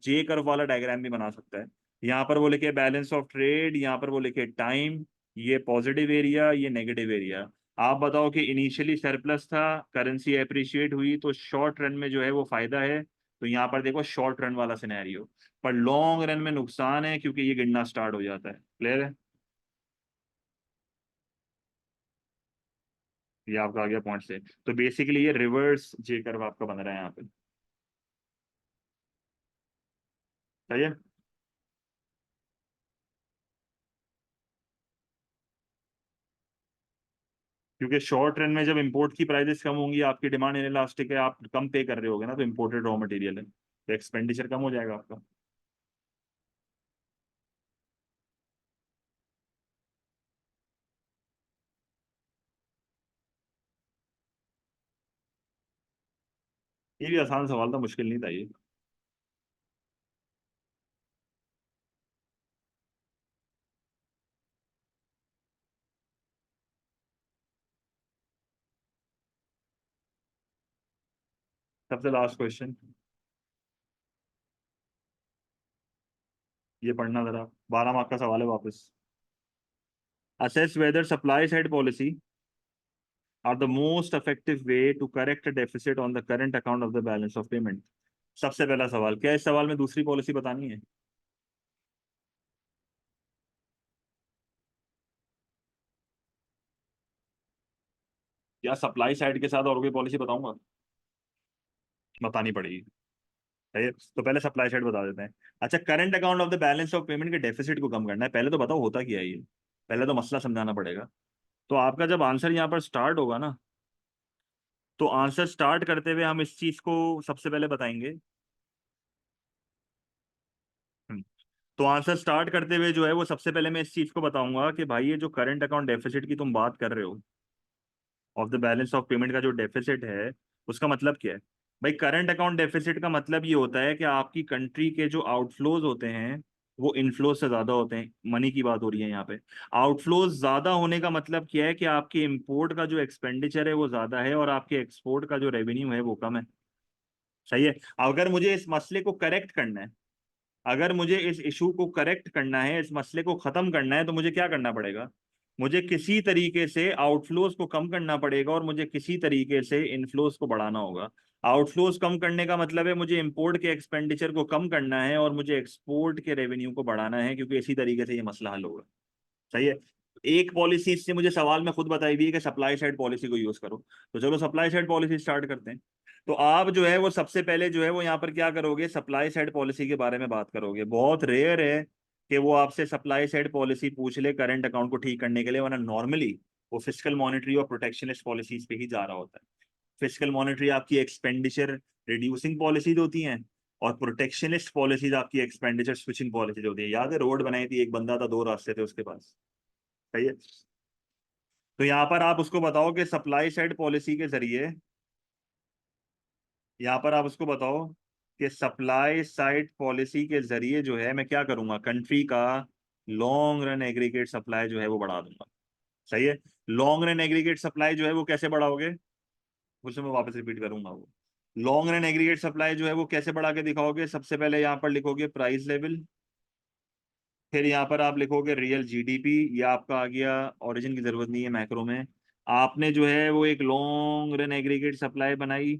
जे कर्व वाला डायग्राम भी बना सकता है। यहाँ पर वो लिखे बैलेंस ऑफ ट्रेड, यहाँ पर वो लिखे टाइम, ये पॉजिटिव एरिया, ये नेगेटिव एरिया। आप बताओ कि इनिशियली सरप्लस था, करेंसी अप्रिशिएट हुई तो शॉर्ट रन में जो है वो फायदा है। तो यहाँ पर देखो शॉर्ट रन वाला सिनेरियो, पर लॉन्ग रन में नुकसान है क्योंकि ये गिरना स्टार्ट हो जाता है। क्लियर है? ये आपका आ गया पॉइंट से। तो बेसिकली ये रिवर्स जे कर्व आपका बन रहा है यहाँ पे। सही है। क्योंकि शॉर्ट रन में जब इंपोर्ट की प्राइसेस कम होंगी, आपकी डिमांड इनइलास्टिक है, आप कम पे कर रहे होगे ना, तो इंपोर्टेड रॉ मटेरियल है तो एक्सपेंडिचर कम हो जाएगा आपका। ये भी आसान सवाल था, मुश्किल नहीं था ये। सबसे लास्ट क्वेश्चन, ये पढ़ना जरा, 12 मार्क का सवाल है वापस। Assess whether supply side policy are the most effective way to correct deficit on the current account of the balance of payment. सबसे पहला सवाल, क्या इस सवाल में दूसरी पॉलिसी बतानी है? या सप्लाई साइड के साथ और कोई पॉलिसी बताऊंगा? बतानी पड़ेगी। सही है, तो पहले सप्लाई साइड बता देते हैं। अच्छा, current account of the balance of payment के डेफिसिट को कम करना है, पहले तो बताओ होता क्या है ये। पहले तो मसला समझाना पड़ेगा। तो आपका जब आंसर यहाँ पर स्टार्ट होगा ना, तो आंसर स्टार्ट करते हुए हम इस चीज को सबसे पहले बताएंगे। हम्म, तो आंसर स्टार्ट करते हुए जो है वो सबसे पहले मैं इस चीज को बताऊंगा कि भाई ये जो करंट अकाउंट डेफिसिट की तुम बात कर रहे हो, of the balance of payment का जो डेफिसिट है, उसका मतलब क्या है? भाई करंट अकाउंट डेफिसिट का मतलब ये होता है कि आपकी कंट्री के जो आउटफ्लोज होते हैं वो इनफ्लोज से ज्यादा होते हैं। मनी की बात हो रही है यहाँ पे। आउटफ्लोज ज्यादा होने का मतलब क्या है? कि आपके इंपोर्ट का जो एक्सपेंडिचर है वो ज्यादा है और आपके एक्सपोर्ट का जो रेवेन्यू है वो कम है। सही है। अगर मुझे इस मसले को करेक्ट करना है, अगर मुझे इस इशू को करेक्ट करना है, इस मसले को खत्म करना है, तो मुझे क्या करना पड़ेगा? मुझे किसी तरीके से आउटफ्लोज को कम करना पड़ेगा और मुझे किसी तरीके से इनफ्लोज को बढ़ाना होगा। आउटफ्लोज कम करने का मतलब है मुझे इंपोर्ट के एक्सपेंडिचर को कम करना है और मुझे एक्सपोर्ट के रेवेन्यू को बढ़ाना है, क्योंकि इसी तरीके से ये मसला हल होगा। सही है। एक पॉलिसी इससे मुझे सवाल में खुद बताई भी है कि सप्लाई साइड पॉलिसी को यूज करो, तो चलो सप्लाई साइड पॉलिसी स्टार्ट करते हैं। तो आप जो है वो सबसे पहले जो है वो यहाँ पर क्या करोगे, सप्लाई साइड पॉलिसी के बारे में बात करोगे। बहुत रेयर है कि वो आपसे सप्लाई साइड पॉलिसी पूछ ले करंट अकाउंट को ठीक करने के लिए, वरना नॉर्मली वो फिस्कल मॉनेटरी और प्रोटेक्शनिस्ट पॉलिसीज पे ही जा रहा होता है। फिस्कल मॉनेटरी आपकी एक्सपेंडिचर रिड्यूसिंग पॉलिसीज होती हैं, और प्रोटेक्शनिस्ट पॉलिसीज आपकी एक्सपेंडिचर स्विचिंग पॉलिसीज होती है। याद है रोड बनाई थी, एक बंदा था, दो रास्ते थे उसके पास, सही है। तो यहाँ पर आप उसको बताओ कि सप्लाई साइड पॉलिसी के जरिए, यहाँ पर आप उसको बताओ कि सप्लाई साइड पॉलिसी के जरिए जो है मैं क्या करूंगा, कंट्री का लॉन्ग रन एग्रीगेट सप्लाई जो है वो बढ़ा दूंगा। सही है। लॉन्ग रन एग्रीगेट सप्लाई जो है वो कैसे बढ़ाओगे, उसे मैं वापस रिपीट करूंगा। वो लॉन्ग रन एग्रीगेट सप्लाई जो है वो कैसे बढ़ा के दिखाओगे, सबसे पहले यहाँ पर लिखोगे प्राइस लेवल, फिर यहाँ पर आप लिखोगे रियल जीडीपी। ये आपका आ गया, ओरिजिन की जरूरत नहीं है मैक्रो में। आपने जो है वो एक लॉन्ग रन एग्रीगेट सप्लाई बनाई,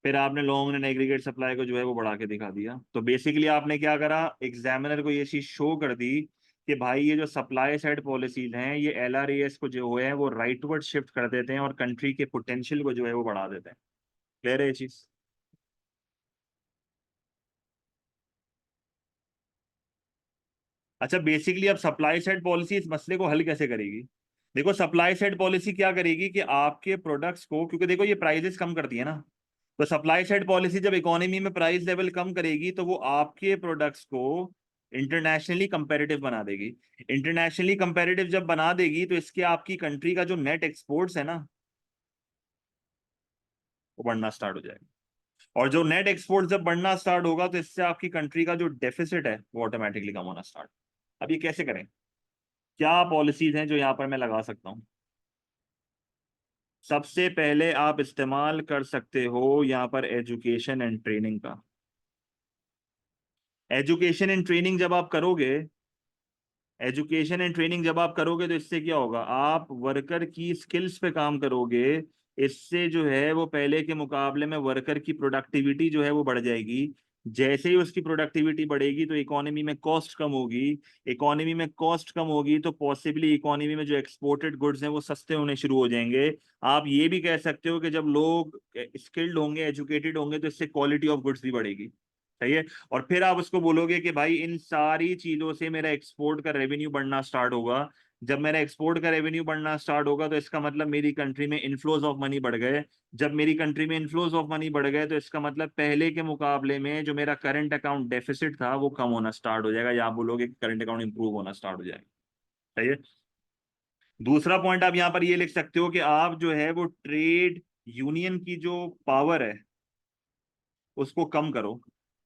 फिर आपने लॉन्ग रन एग्रीगेट सप्लाई को जो है वो बढ़ा के दिखा दिया। तो बेसिकली आपने क्या करा, एग्जामिनर को ये चीज शो कर दी कि भाई ये जो सप्लाई साइड पॉलिसीज हैं ये एलआरएएस को जो है वो राइटवर्ड शिफ्ट कर देते हैं और कंट्री के पोटेंशियल को जो है वो बढ़ा देते हैं। क्लियर है ये चीज। अच्छा, बेसिकली अब सप्लाई साइड पॉलिसी इस मसले को हल कैसे करेगी। देखो सप्लाई साइड पॉलिसी क्या करेगी कि आपके प्रोडक्ट्स को, क्योंकि देखो ये प्राइजेस कम करती है ना, तो सप्लाई साइड पॉलिसी जब इकोनॉमी में प्राइस लेवल कम करेगी तो वो आपके प्रोडक्ट्स को इंटरनेशनली कंपेरेटिव बना देगी। इंटरनेशनली कंपेरेटिव जब बना देगी तो इसके आपकी कंट्री का जो नेट एक्सपोर्ट्स है ना वो बढ़ना स्टार्ट हो जाएगा। और जो नेट एक्सपोर्ट जब बढ़ना स्टार्ट होगा तो इससे आपकी कंट्री का जो डेफिसिट है वो ऑटोमेटिकली कम होना स्टार्ट। अब ये कैसे करें, क्या पॉलिसीज हैं जो यहाँ पर मैं लगा सकता हूँ। सबसे पहले आप इस्तेमाल कर सकते हो यहाँ पर एजुकेशन एंड ट्रेनिंग का। एजुकेशन एंड ट्रेनिंग जब आप करोगे, एजुकेशन एंड ट्रेनिंग जब आप करोगे तो इससे क्या होगा, आप वर्कर की स्किल्स पे काम करोगे। इससे जो है वो पहले के मुकाबले में वर्कर की प्रोडक्टिविटी जो है वो बढ़ जाएगी। जैसे ही उसकी प्रोडक्टिविटी बढ़ेगी तो इकोनॉमी में कॉस्ट कम होगी। इकोनॉमी में कॉस्ट कम होगी तो पॉसिबली इकोनॉमी में जो एक्सपोर्टेड गुड्स हैं वो सस्ते होने शुरू हो जाएंगे। आप ये भी कह सकते हो कि जब लोग स्किल्ड होंगे, एजुकेटेड होंगे, तो इससे क्वालिटी ऑफ गुड्स भी बढ़ेगी। सही है। और फिर आप उसको बोलोगे कि भाई इन सारी चीजों से मेरा एक्सपोर्ट का रेवेन्यू बढ़ना स्टार्ट होगा। जब मेरा एक्सपोर्ट का रेवेन्यू बढ़ना स्टार्ट होगा तो इसका मतलब मेरी कंट्री में इनफ्लोज ऑफ मनी बढ़ गए। जब मेरी कंट्री में इनफ्लोज ऑफ मनी बढ़ गए तो इसका मतलब पहले के मुकाबले में जो मेरा करंट अकाउंट डेफिसिट था वो कम होना स्टार्ट हो जाएगा, या आप बोलोगे कि करंट अकाउंट इंप्रूव होना स्टार्ट हो जाएगा। सही है। दूसरा पॉइंट आप यहाँ पर ये लिख सकते हो कि आप जो है वो ट्रेड यूनियन की जो पावर है उसको कम करो।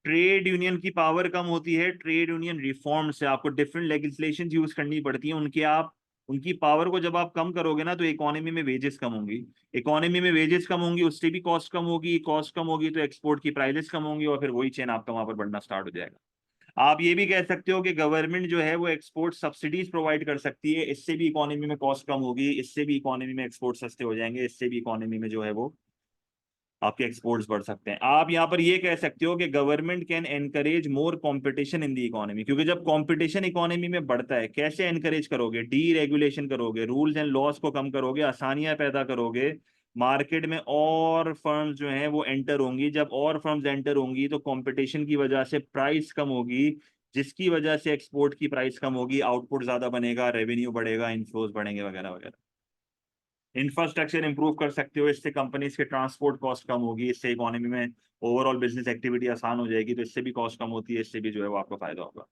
ट्रेड यूनियन की पावर कम होती है ट्रेड यूनियन रिफॉर्म से, आपको डिफरेंट लेजिस्लेशन यूज करनी पड़ती है उनके। आप उनकी पावर को जब आप कम करोगे ना तो इकोनॉमी में वेजेस कम होंगी। इकोनॉमी में वेजेस कम होंगी, उससे भी कॉस्ट कम होगी, कॉस्ट कम होगी तो एक्सपोर्ट की प्राइसेस कम होंगी, और फिर वही चेन आपका वहां पर बढ़ना स्टार्ट हो जाएगा। आप ये भी कह सकते हो कि गवर्नमेंट जो है वो एक्सपोर्ट सब्सिडीज प्रोवाइड कर सकती है, इससे भी इकोनॉमी में कॉस्ट कम होगी, इससे भी इकोनॉमी में एक्सपोर्ट सस्ते हो जाएंगे, इससे भी इकोनॉमी में जो है वो आपके एक्सपोर्ट्स बढ़ सकते हैं। आप यहाँ पर ये कह सकते हो कि government can encourage more competition in the economy, क्योंकि जब कंपटीशन इकोनॉमी में बढ़ता है, कैसे एनकरेज करोगे, डी रेगुलेशन करोगे, रूल्स एंड लॉस को कम करोगे, आसानियां पैदा करोगे, मार्केट में और फर्म्स जो हैं वो एंटर होंगी। जब और फर्म्स एंटर होंगी तो कंपटीशन की वजह से प्राइस कम होगी, जिसकी वजह से एक्सपोर्ट की प्राइस कम होगी, आउटपुट ज्यादा बनेगा, रेवेन्यू बढ़ेगा, इनफ्लोज बढ़ेंगे, वगैरह वगैरह। इंफ्रास्ट्रक्चर इंप्रूव कर सकते हो, इससे कंपनीज के ट्रांसपोर्ट कॉस्ट कम होगी, इससे इकोनॉमी में ओवरऑल बिजनेस एक्टिविटी आसान हो जाएगी, तो इससे भी कॉस्ट कम होती है, इससे भी जो है वो आपको फायदा होगा।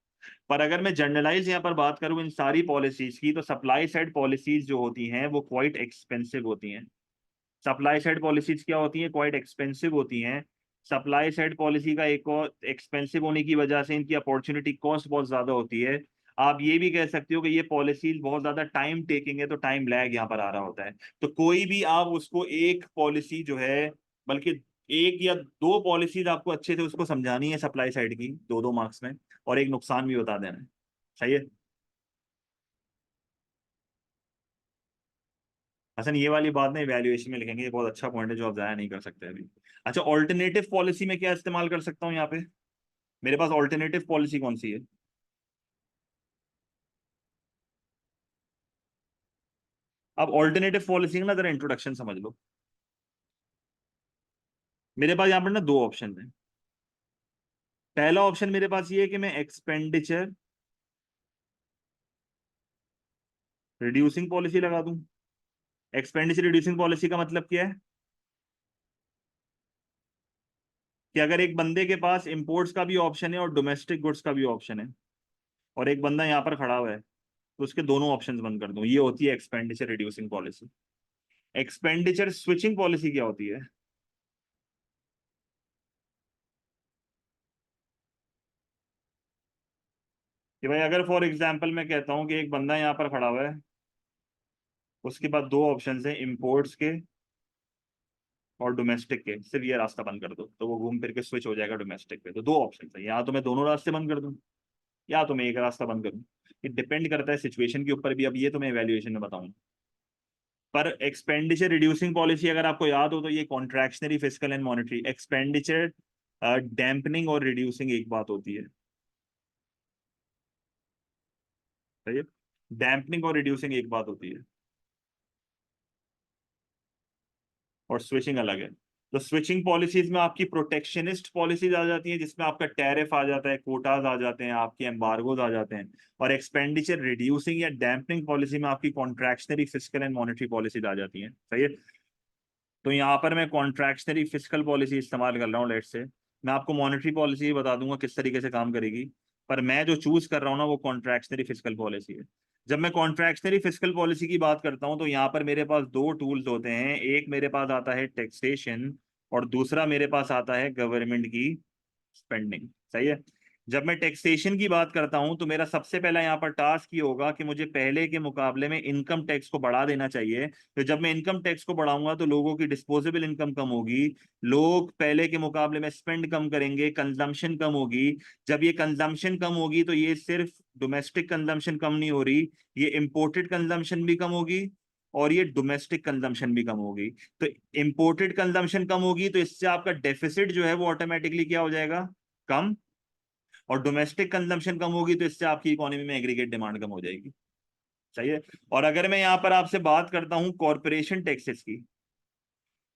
पर अगर मैं जनरलाइज यहाँ पर बात करूँ इन सारी पॉलिसीज की, तो सप्लाई साइड पॉलिसीज जो होती हैं वो क्वाइट एक्सपेंसिव होती हैं। सप्लाई साइड पॉलिसीज क्या होती हैं, क्वाइट एक्सपेंसिव होती हैं। सप्लाई साइड पॉलिसी का एक और एक्सपेंसिव होने की वजह से इनकी अपॉर्चुनिटी कॉस्ट बहुत ज्यादा होती है। आप ये भी कह सकते हो कि ये पॉलिसीज बहुत ज्यादा टाइम टेकिंग है, तो टाइम लैग यहाँ पर आ रहा होता है। तो कोई भी आप उसको एक पॉलिसी जो है, बल्कि एक या दो पॉलिसीज आपको अच्छे से उसको समझानी है सप्लाई साइड की, दो दो मार्क्स में, और एक नुकसान भी बता देना है। सही है। हसन ये वाली बात ना इवैल्यूएशन में लिखेंगे, ये बहुत अच्छा पॉइंट है जो आप जाया नहीं कर सकते अभी। अच्छा, ऑल्टरनेटिव पॉलिसी में क्या इस्तेमाल कर सकता हूँ यहाँ पे, मेरे पास ऑल्टरनेटिव पॉलिसी कौन सी है। अब ऑल्टरनेटिव पॉलिसी का ना जरा इंट्रोडक्शन समझ लो। मेरे पास यहाँ पर ना दो ऑप्शन है। पहला ऑप्शन मेरे पास ये है कि मैं एक्सपेंडिचर रिड्यूसिंग पॉलिसी लगा दूं। एक्सपेंडिचर रिड्यूसिंग पॉलिसी का मतलब क्या है कि अगर एक बंदे के पास इंपोर्ट्स का भी ऑप्शन है और डोमेस्टिक गुड्स का भी ऑप्शन है, और एक बंदा यहाँ पर खड़ा हुआ है, तो उसके दोनों ऑप्शंस बंद कर दूं, ये होती है expenditure reducing policy. Expenditure switching policy क्या होती है कि भाई अगर फॉर एग्जांपल मैं कहता हूं कि एक बंदा यहाँ पर खड़ा हुआ है, उसके पास दो ऑप्शंस हैं, इंपोर्ट्स के और डोमेस्टिक के, सिर्फ ये रास्ता बंद कर दो तो वो घूम फिर के स्विच हो जाएगा डोमेस्टिक पे। तो दो ऑप्शन है, या तो मैं दोनों रास्ते बंद कर दूं या तो मैं एक रास्ता बंद करूं। ये डिपेंड करता है सिचुएशन के ऊपर भी, अब ये तो मैं इवैल्यूएशन में बताऊंगा। पर एक्सपेंडिचर रिड्यूसिंग पॉलिसी अगर आपको याद हो तो ये contractionary fiscal and monetary, expenditure dampening और रिड्यूसिंग एक बात होती है, सही है। डैम्पनिंग और रिड्यूसिंग एक बात होती है और स्विचिंग अलग है। तो स्विचिंग पॉलिसीज में आपकी प्रोटेक्शनिस्ट पॉलिसीज आ जाती हैं, जिसमें आपका टैरिफ आ जाता है, कोटाज आ जाते हैं, आपके एम्बार्गोज आ जाते हैं। और एक्सपेंडिचर रिड्यूसिंग या डैम्पनिंग पॉलिसी में आपकी contractionary fiscal and monetary policies आ जाती हैं, सही है। तो यहाँ पर मैं कॉन्ट्रैक्शनरी फिस्कल पॉलिसी इस्तेमाल कर रहा हूँ, लेट से मैं आपको मॉनेटरी पॉलिसी बता दूंगा किस तरीके से काम करेगी। पर मैं जो चूज कर रहा हूँ ना वो कॉन्ट्रैक्शनरी फिस्कल पॉलिसी है। जब मैं कॉन्ट्रैक्शनरी फिस्कल पॉलिसी की बात करता हूँ तो यहाँ पर मेरे पास दो टूल्स होते हैं, एक मेरे पास आता है टैक्सेशन और दूसरा मेरे पास आता है गवर्नमेंट की स्पेंडिंग, सही है। जब मैं टैक्सेशन की बात करता हूं तो मेरा सबसे पहला यहाँ पर टास्क ये होगा कि मुझे पहले के मुकाबले में इनकम टैक्स को बढ़ा देना चाहिए। तो जब मैं इनकम टैक्स को बढ़ाऊंगा तो लोगों की डिस्पोजेबल इनकम कम होगी, लोग पहले के मुकाबले में स्पेंड कम करेंगे, कंजम्पशन कम होगी। जब ये कंजम्पशन कम होगी तो ये सिर्फ डोमेस्टिक कंजम्पशन कम नहीं हो रही, ये इंपोर्टेड कंजम्पशन भी कम होगी और ये डोमेस्टिक कंजम्पशन भी कम होगी। तो इंपोर्टेड कंजम्पशन कम होगी तो इससे आपका डेफिसिट जो है वो ऑटोमेटिकली क्या हो जाएगा, कम। और डोमेस्टिक कंजम्पशन कम होगी तो इससे आपकी इकोनॉमी में एग्रीगेट डिमांड कम हो जाएगी, सही है। और अगर मैं यहाँ पर आपसे बात करता हूँ कॉरपोरेशन टैक्सेस की,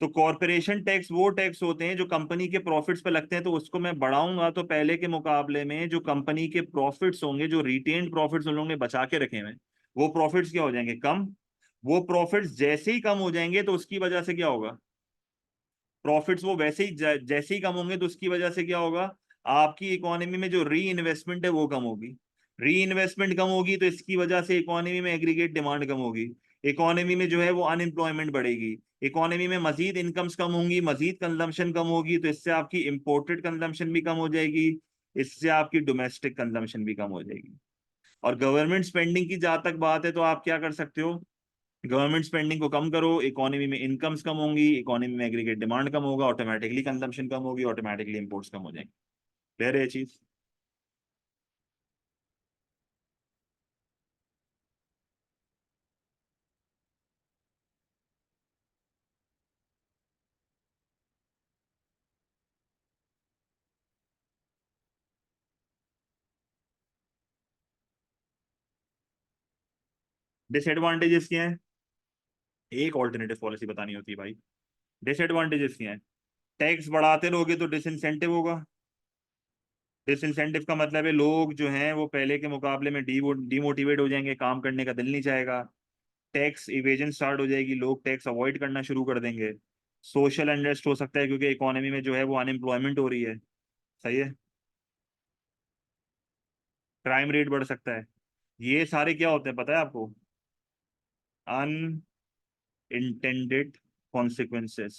तो कॉरपोरेशन टैक्स वो टैक्स होते हैं जो कंपनी के प्रॉफिट्स पे लगते हैं, तो उसको मैं बढ़ाऊंगा तो पहले के मुकाबले में जो कंपनी के प्रॉफिट्स होंगे, जो रिटेन्ड प्रॉफिट्स उन लोगों ने बचा के रखे हुए हैं, वो प्रॉफिट्स क्या हो जाएंगे, कम। वो प्रॉफिट्स जैसे ही कम हो जाएंगे तो उसकी वजह से क्या होगा, प्रॉफिट्स वो वैसे ही जैसे ही कम होंगे तो उसकी वजह से क्या होगा, आपकी इकोनॉमी में जो री इन्वेस्टमेंट है वो कम होगी। री इन्वेस्टमेंट कम होगी तो इसकी वजह से इकोनॉमी में एग्रीगेट डिमांड कम होगी, इकोनॉमी में जो है वो अनएम्प्लॉयमेंट बढ़ेगी, इकोनॉमी में मजीद इनकम्स कम होंगी, मजीद कंजम्पशन कम होगी, तो इससे आपकी इंपोर्टेड कंजम्पशन भी कम हो जाएगी, इससे आपकी डोमेस्टिक कंजम्पशन भी कम हो जाएगी। और गवर्नमेंट स्पेंडिंग की जहां तक बात है तो आप क्या कर सकते हो, गवर्नमेंट स्पेंडिंग को कम करो, इकोनॉमी में इनकम्स कम होंगी, इकोनॉमी में एग्रीगेट डिमांड कम होगा, ऑटोमेटिकली कंजम्पशन कम होगी, ऑटोमेटिकली इंपोर्ट्स कम हो जाएंगे। क्लियर है ये चीज। डिसएडवांटेजेस क्या है, एक ऑल्टरनेटिव पॉलिसी बतानी होती है भाई। डिसएडवांटेजेस क्या है, टैक्स बढ़ाते रहोगे तो डिसइंसेंटिव होगा। डिसइंसेंटिव का मतलब है लोग जो हैं वो पहले के मुकाबले में डिमोटिवेट हो जाएंगे, काम करने का दिल नहीं चाहेगा, टैक्स इवेजन स्टार्ट हो जाएगी, लोग टैक्स अवॉइड करना शुरू कर देंगे। सोशल अनरेस्ट हो सकता है क्योंकि इकोनॉमी में जो है वो अनएम्प्लॉयमेंट हो रही है, सही है। क्राइम रेट बढ़ सकता है। ये सारे क्या होते हैं पता है आपको, अनइंटेंडेड कॉन्सिक्वेंसेस।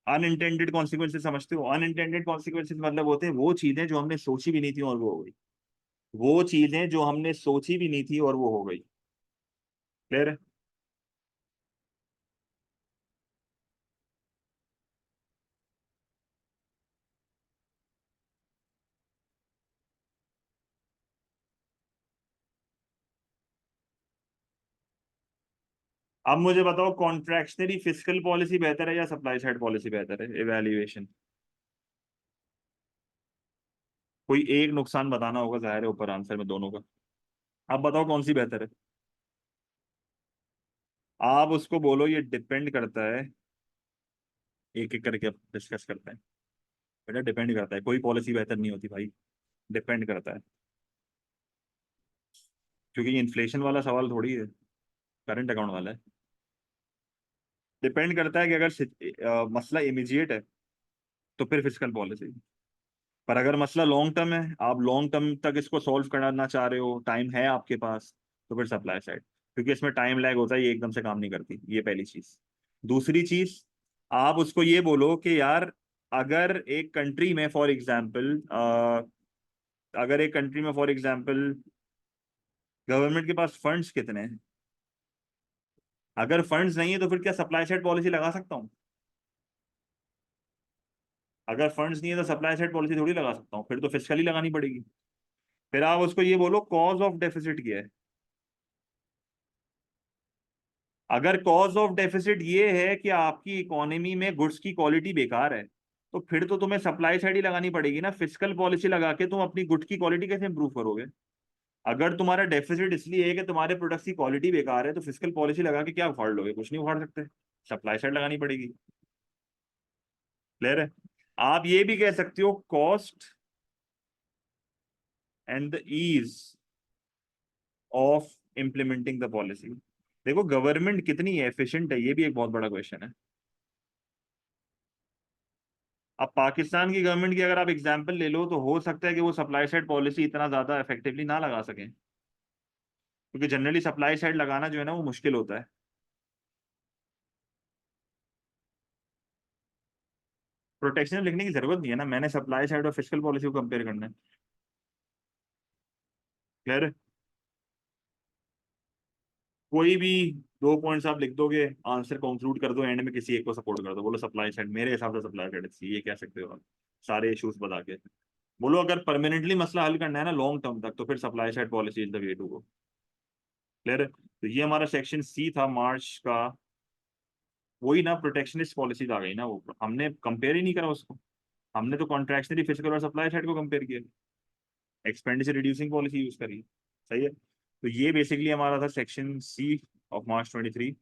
अनइंटेंडेड कॉन्सिक्वेंसेस समझते हो, अनइंटेंडेड कॉन्सिक्वेंसेस मतलब होते हैं वो चीजें जो हमने सोची भी नहीं थी और वो हो गई, वो चीजें जो हमने सोची भी नहीं थी और वो हो गई। क्लियर। अब मुझे बताओ कॉन्ट्रैक्शनरी फिस्कल पॉलिसी बेहतर है या सप्लाई साइड पॉलिसी बेहतर है, इवैल्यूएशन। कोई एक नुकसान बताना होगा, जाहिर है ऊपर आंसर में दोनों का। अब बताओ कौन सी बेहतर है। आप उसको बोलो ये डिपेंड करता है, एक एक करके डिस्कस करते हैं। बेटा डिपेंड करता है, कोई पॉलिसी बेहतर नहीं होती भाई, डिपेंड करता है। क्योंकि ये इन्फ्लेशन वाला सवाल थोड़ी है, करंट अकाउंट वाला है। डिपेंड करता है कि अगर मसला इमीडिएट है तो फिर फिजिकल पॉलिसी। पर अगर मसला लॉन्ग टर्म है, आप लॉन्ग टर्म तक इसको सॉल्व करना चाह रहे हो, टाइम है आपके पास, तो फिर सप्लाई साइड। क्योंकि इसमें टाइम लैग होता है, ये एकदम से काम नहीं करती, ये पहली चीज। दूसरी चीज, आप उसको ये बोलो कि यार अगर एक कंट्री में फॉर एग्जाम्पल अगर एक कंट्री में फॉर एग्जाम्पल गवर्नमेंट के पास फंड्स कितने हैं, अगर फंड्स नहीं है तो फिर क्या सप्लाई साइड पॉलिसी लगा सकता हूँ? अगर फंड्स नहीं है तो सप्लाई साइड पॉलिसी थोड़ी लगा सकता हूँ, फिर तो फिस्कली लगानी पड़ेगी। फिर आप उसको ये बोलो कॉज ऑफ डेफिसिट क्या है। अगर कॉज ऑफ डेफिसिट ये है कि आपकी इकोनॉमी में गुड्स की क्वालिटी बेकार है, तो फिर तो तुम्हें सप्लाई साइड ही लगानी पड़ेगी ना। फिस्कल पॉलिसी लगा के तुम अपनी गुड्स की क्वालिटी कैसे इंप्रूव करोगे? अगर तुम्हारा डेफिसिट इसलिए है कि तुम्हारे प्रोडक्ट्स की क्वालिटी बेकार है, तो फिस्कल पॉलिसी लगा के क्या उखाड़ लोगे? कुछ नहीं उखाड़ सकते, सप्लाई साइड लगानी पड़ेगी। क्लियर है? आप ये भी कह सकते हो cost and the ease of implementing the policy. देखो गवर्नमेंट कितनी एफिशिएंट है, ये भी एक बहुत बड़ा क्वेश्चन है। अब पाकिस्तान की गवर्नमेंट की अगर आप एग्जांपल ले लो, तो हो सकता है कि वो सप्लाई साइड पॉलिसी इतना ज्यादा इफेक्टिवली ना लगा सकें, क्योंकि जनरली सप्लाई साइड लगाना जो है ना वो मुश्किल होता है। प्रोटेक्शन लिखने की जरूरत नहीं है ना, मैंने सप्लाई साइड और फिस्कल पॉलिसी को कंपेयर करना है। क्लियर? कोई भी दो पॉइंट्स आप लिख दोगे, आंसर कंक्लूड कर दो, एंड में किसी एक को सपोर्ट कर दो, बोलो सप्लाई साइड, मेरे हिसाब से सप्लाई साइड अच्छी है, ये कह सकते हो आप। सारे इश्यूज बता के बोलो, अगर परमानेंटली मसला हल करना है ना लॉन्ग टर्म तक, तो फिर supply side policy is the way to go. Clear है? तो ये हमारा सेक्शन सी था मार्च का। वही ना, प्रोटेक्शनिस्ट पॉलिसीज आ गई ना, वो हमने कंपेयर ही नहीं करा उसको। हमने तो कॉन्ट्रैक्शनरी फिजिकल और सप्लाई साइड को कंपेयर किया, एक्सपेंडिचर रिड्यूसिंग पॉलिसी यूज करी। सही है? तो ये बेसिकली हमारा था सेक्शन सी ऑफ मार्च 23।